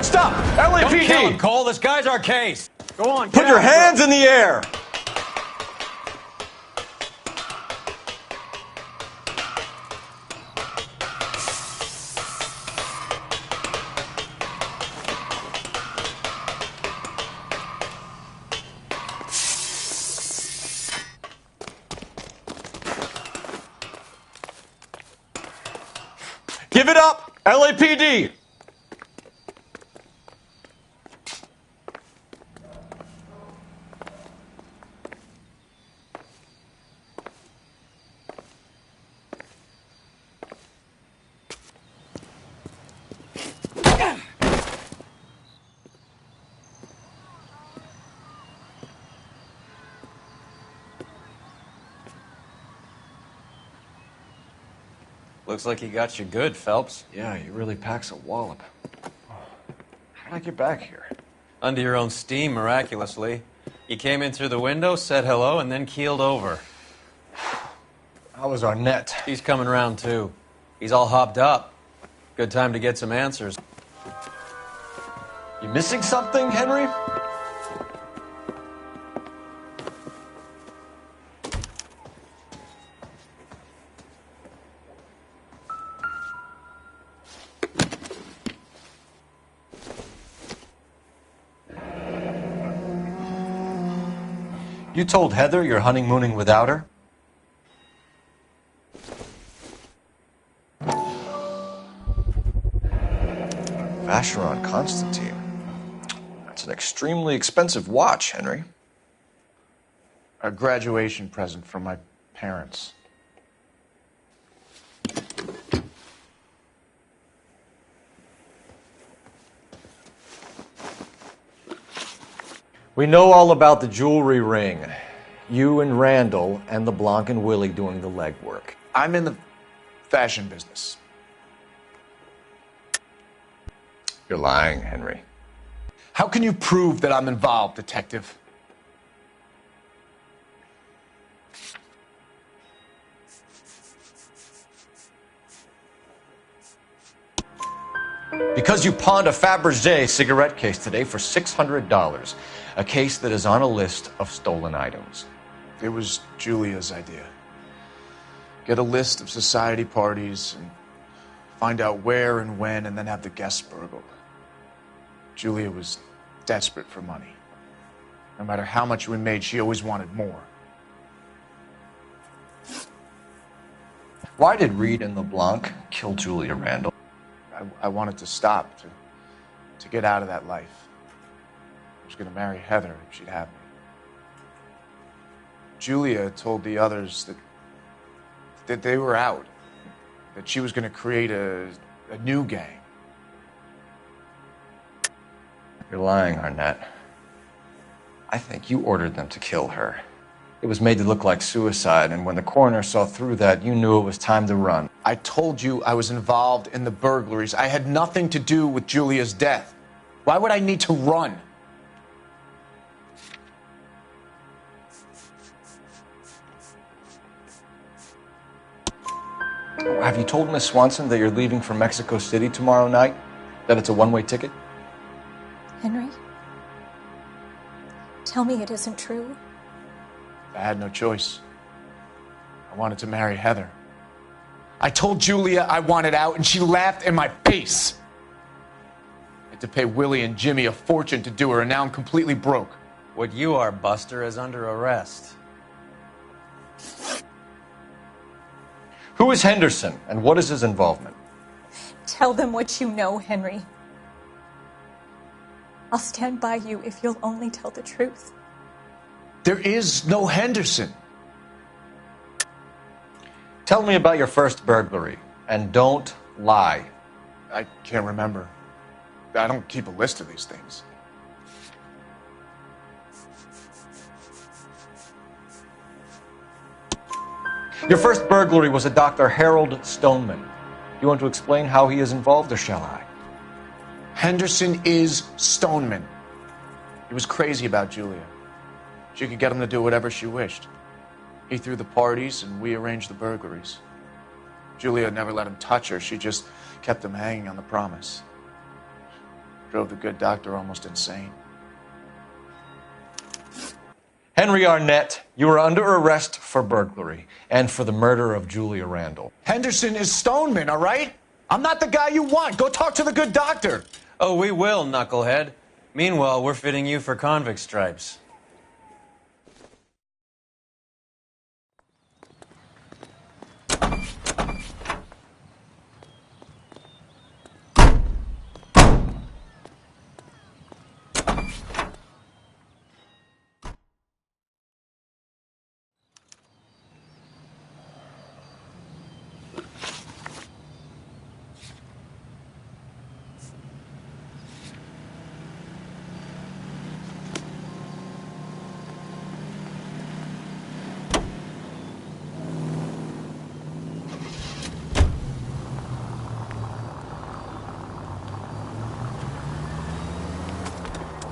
Stop! Don't kill LAPD! him, Cole. This guy's our case. Go on, get Put your out of here. hands in the air! Give it up! LAPD! Looks like he got you good, Phelps. Yeah, he really packs a wallop. How did I get back here? Under your own steam, miraculously. You came in through the window, said hello, and then keeled over. How was our net? He's coming round, too. He's all hopped up. Good time to get some answers. You missing something, Henry? You told Heather you're honeymooning without her? Vacheron Constantine. That's an extremely expensive watch, Henry. A graduation present from my parents. We know all about the jewelry ring. You and Randall and LeBlanc and Willie doing the legwork. I'm in the fashion business. You're lying, Henry. How can you prove that I'm involved, Detective? Because you pawned a Fabergé cigarette case today for $600. A case that is on a list of stolen items. It was Julia's idea. Get a list of society parties and find out where and when and then have the guests burgled. Julia was desperate for money. No matter how much we made, she always wanted more. Why did Reed and LeBlanc kill Julia Randall? I wanted to stop, to get out of that life. I was going to marry Heather if she'd have me. Julia told the others that they were out, that she was going to create a new gang. You're lying, Arnett. I think you ordered them to kill her. It was made to look like suicide, and when the coroner saw through that, you knew it was time to run. I told you I was involved in the burglaries. I had nothing to do with Julia's death. Why would I need to run? Have you told Miss Swanson that you're leaving for Mexico City tomorrow night? That it's a one-way ticket? Henry? Tell me it isn't true. I had no choice. I wanted to marry Heather. I told Julia I wanted out, and she laughed in my face. I had to pay Willie and Jimmy a fortune to do her, and now I'm completely broke. What you are, Buster, is under arrest. Who is Henderson, and what is his involvement? Tell them what you know, Henry. I'll stand by you if you'll only tell the truth. There is no Henderson. Tell me about your first burglary, and don't lie. I can't remember. I don't keep a list of these things. Your first burglary was a Dr. Harold Stoneman. Do you want to explain how he is involved, or shall I? Henderson is Stoneman. He was crazy about Julia. She could get him to do whatever she wished. He threw the parties, and we arranged the burglaries. Julia never let him touch her. She just kept him hanging on the promise. Drove the good doctor almost insane. Henry Arnett, you are under arrest for burglary and for the murder of Julia Randall. Henderson is Stoneman, all right? I'm not the guy you want. Go talk to the good doctor. Oh, we will, knucklehead. Meanwhile, we're fitting you for convict stripes.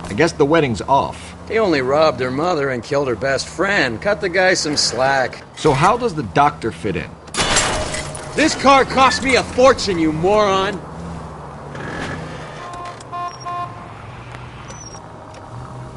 I guess the wedding's off. He only robbed her mother and killed her best friend. Cut the guy some slack. So how does the doctor fit in? This car cost me a fortune, you moron!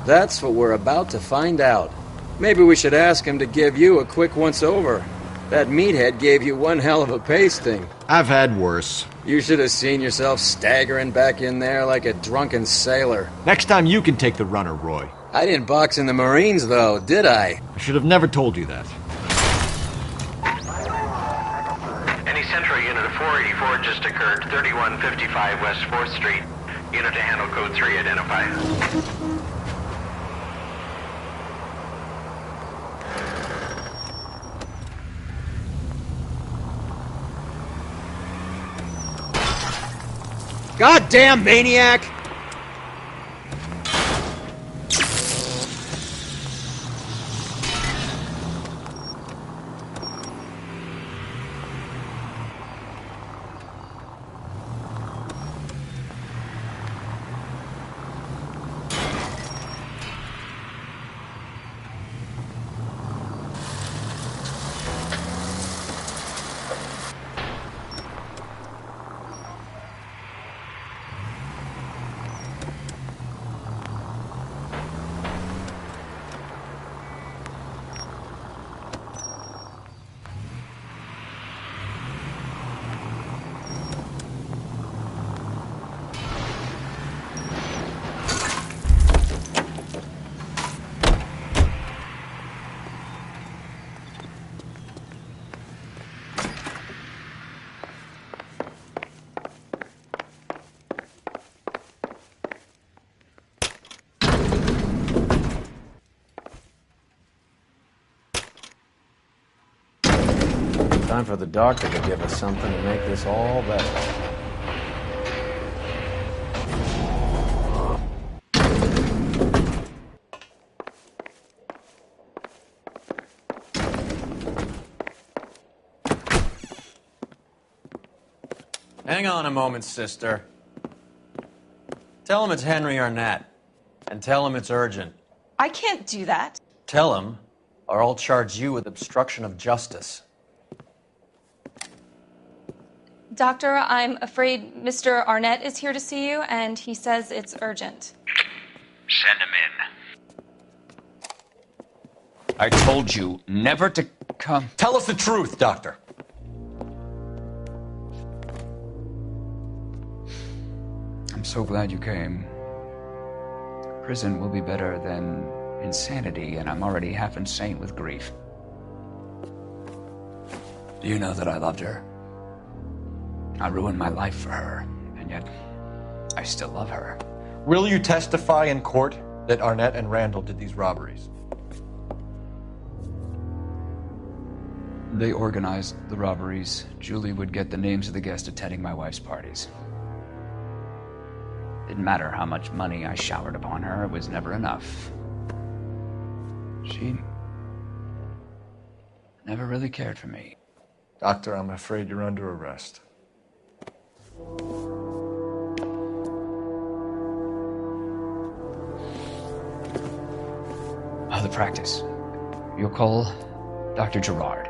That's what we're about to find out. Maybe we should ask him to give you a quick once-over. That meathead gave you one hell of a pasting. I've had worse. You should have seen yourself staggering back in there like a drunken sailor. Next time you can take the runner, Roy. I didn't box in the Marines, though, did I? I should have never told you that. Any Central unit of 484 just occurred, 3155 West 4th Street. Unit to handle code 3, identify. Goddamn maniac! Time for the doctor to give us something to make this all better. Hang on a moment, sister. Tell him it's Henry Arnett, and tell him it's urgent. I can't do that. Tell him, or I'll charge you with obstruction of justice. Doctor, I'm afraid Mr. Arnett is here to see you, and he says it's urgent. Send him in. I told you never to come. Tell us the truth, Doctor. I'm so glad you came. Prison will be better than insanity, and I'm already half insane with grief. Do you know that I loved her? I ruined my life for her, and yet I still love her. Will you testify in court that Arnett and Randall did these robberies? They organized the robberies. Julie would get the names of the guests attending my wife's parties. Didn't matter how much money I showered upon her, it was never enough. She never really cared for me. Doctor, I'm afraid you're under arrest. The practice. You'll call Dr. Gerard.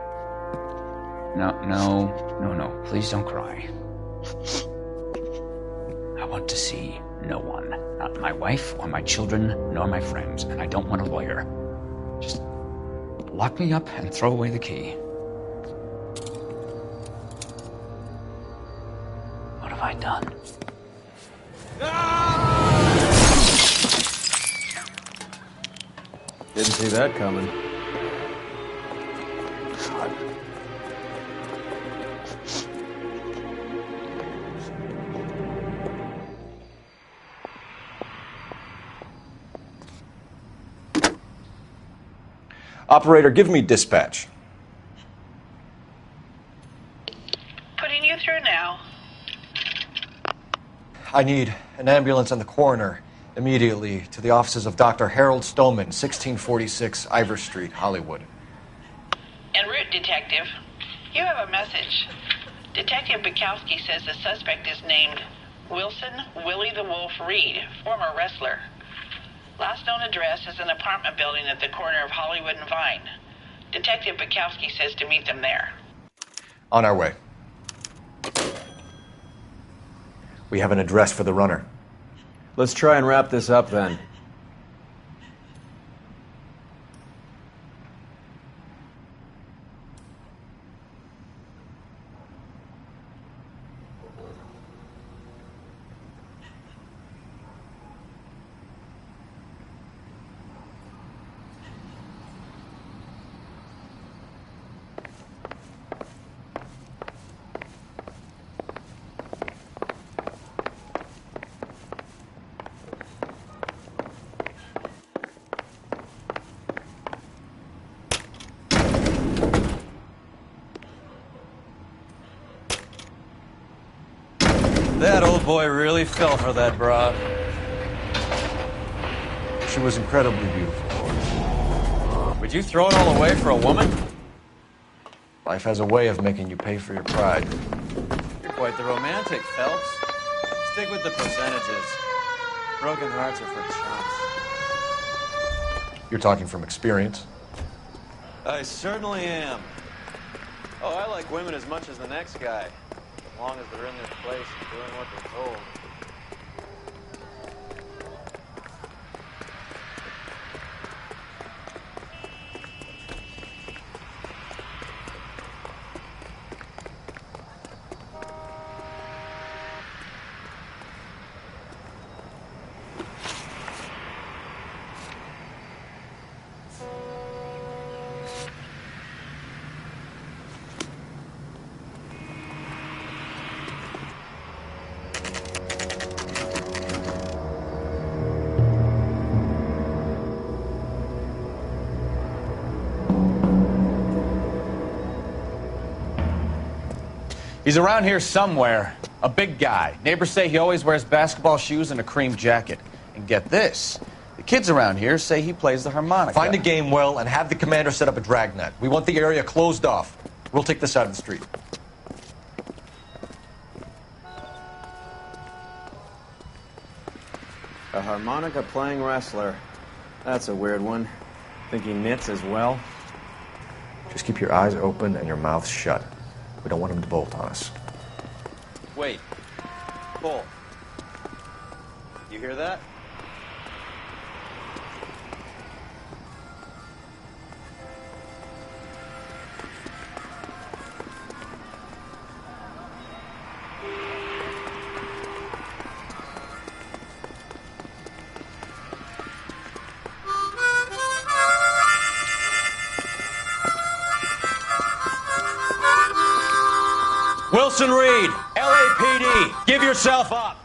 No. Please don't cry. I want to see no one. Not my wife or my children, nor my friends. And I don't want a lawyer. Just lock me up and throw away the key. What have I done? Didn't see that coming. Operator, give me dispatch. Putting you through now. I need an ambulance and the coroner immediately to the offices of Dr. Harold Stoneman, 1646 Ivor Street, Hollywood. En route, Detective. You have a message. Detective Bukowski says the suspect is named Wilson Willie the Wolf Reed, former wrestler. Last known address is an apartment building at the corner of Hollywood and Vine. Detective Bukowski says to meet them there. On our way. We have an address for the runner. Let's try and wrap this up then. That old boy really fell for that broad. She was incredibly beautiful. Would you throw it all away for a woman? Life has a way of making you pay for your pride. You're quite the romantic, Phelps. Stick with the percentages. Broken hearts are for chumps. You're talking from experience. I certainly am. Oh, I like women as much as the next guy. As long as they're in their place and doing what they're told. He's around here somewhere. A big guy. Neighbors say he always wears basketball shoes and a cream jacket. And get this. The kids around here say he plays the harmonica. Find a game well and have the commander set up a dragnet. We want the area closed off. We'll take this side of the street. A harmonica-playing wrestler. That's a weird one. Think he knits as well? Just keep your eyes open and your mouth shut. We don't want him to bolt on us. Wait. Bull. You hear that? Wilson Reed, LAPD, give yourself up.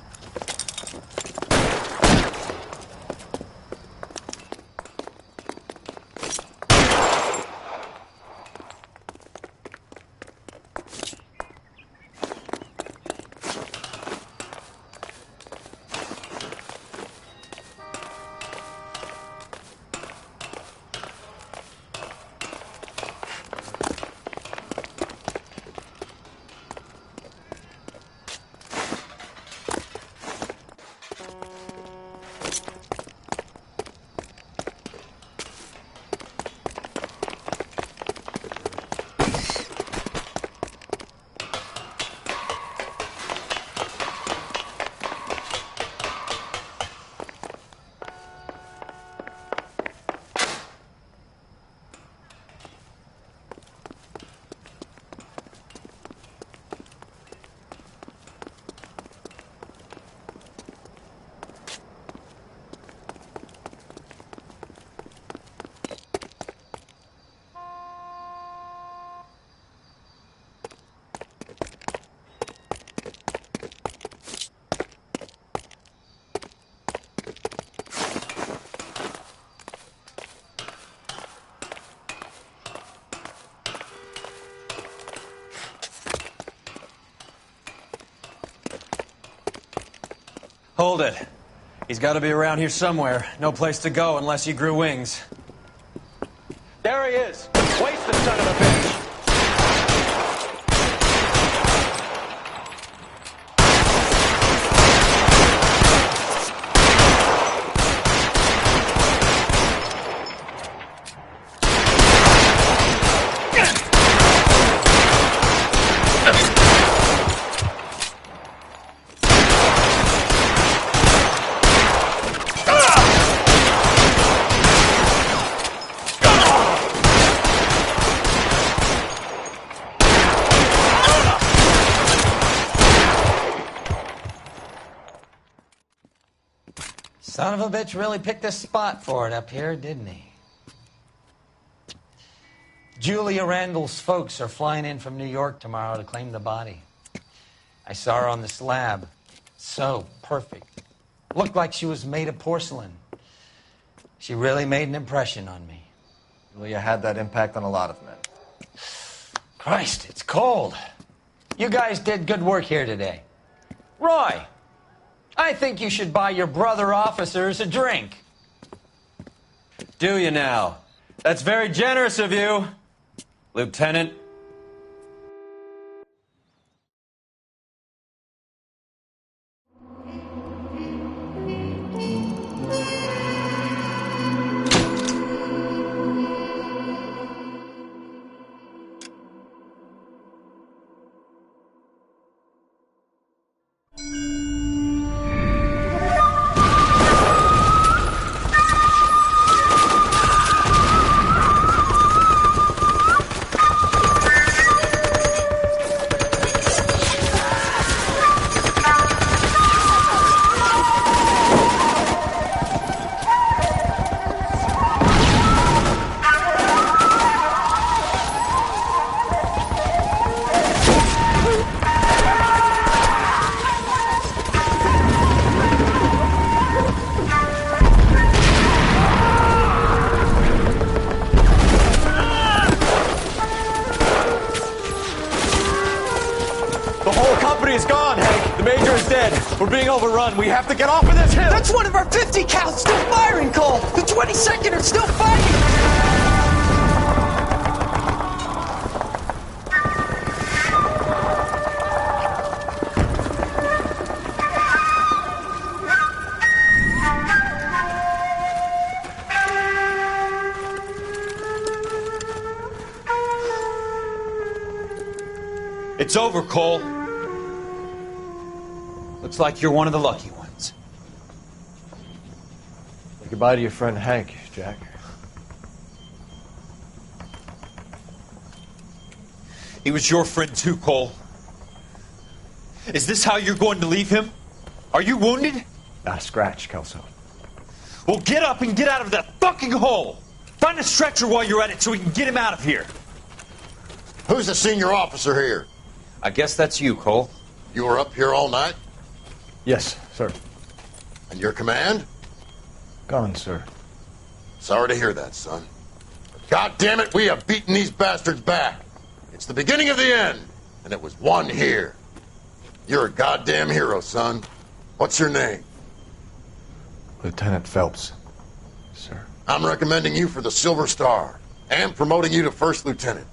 Hold it. He's got to be around here somewhere. No place to go unless he grew wings. There he is. Waste the son of a bitch. Son of a bitch really picked a spot for it up here, didn't he? Julia Randall's folks are flying in from New York tomorrow to claim the body. I saw her on the slab. So perfect. Looked like she was made of porcelain. She really made an impression on me. Julia had that impact on a lot of men. Christ, it's cold. You guys did good work here today. Roy, I think you should buy your brother officers a drink. Do you now? That's very generous of you, Lieutenant. We're being overrun. We have to get off of this hill. That's one of our 50 cows still firing, Cole. The 22nd are still fighting. It's over, Cole. Looks like you're one of the lucky ones. Say goodbye to your friend Hank, Jack. He was your friend too, Cole. Is this how you're going to leave him? Are you wounded? Not a scratch, Kelso. Well, get up and get out of that fucking hole! Find a stretcher while you're at it so we can get him out of here. Who's the senior officer here? I guess that's you, Cole. You were up here all night? Yes, sir. And your command? Gone, sir. Sorry to hear that, son. But God damn it, we have beaten these bastards back. It's the beginning of the end, and it was won here. You're a goddamn hero, son. What's your name? Lieutenant Phelps, sir. I'm recommending you for the Silver Star and promoting you to First Lieutenant.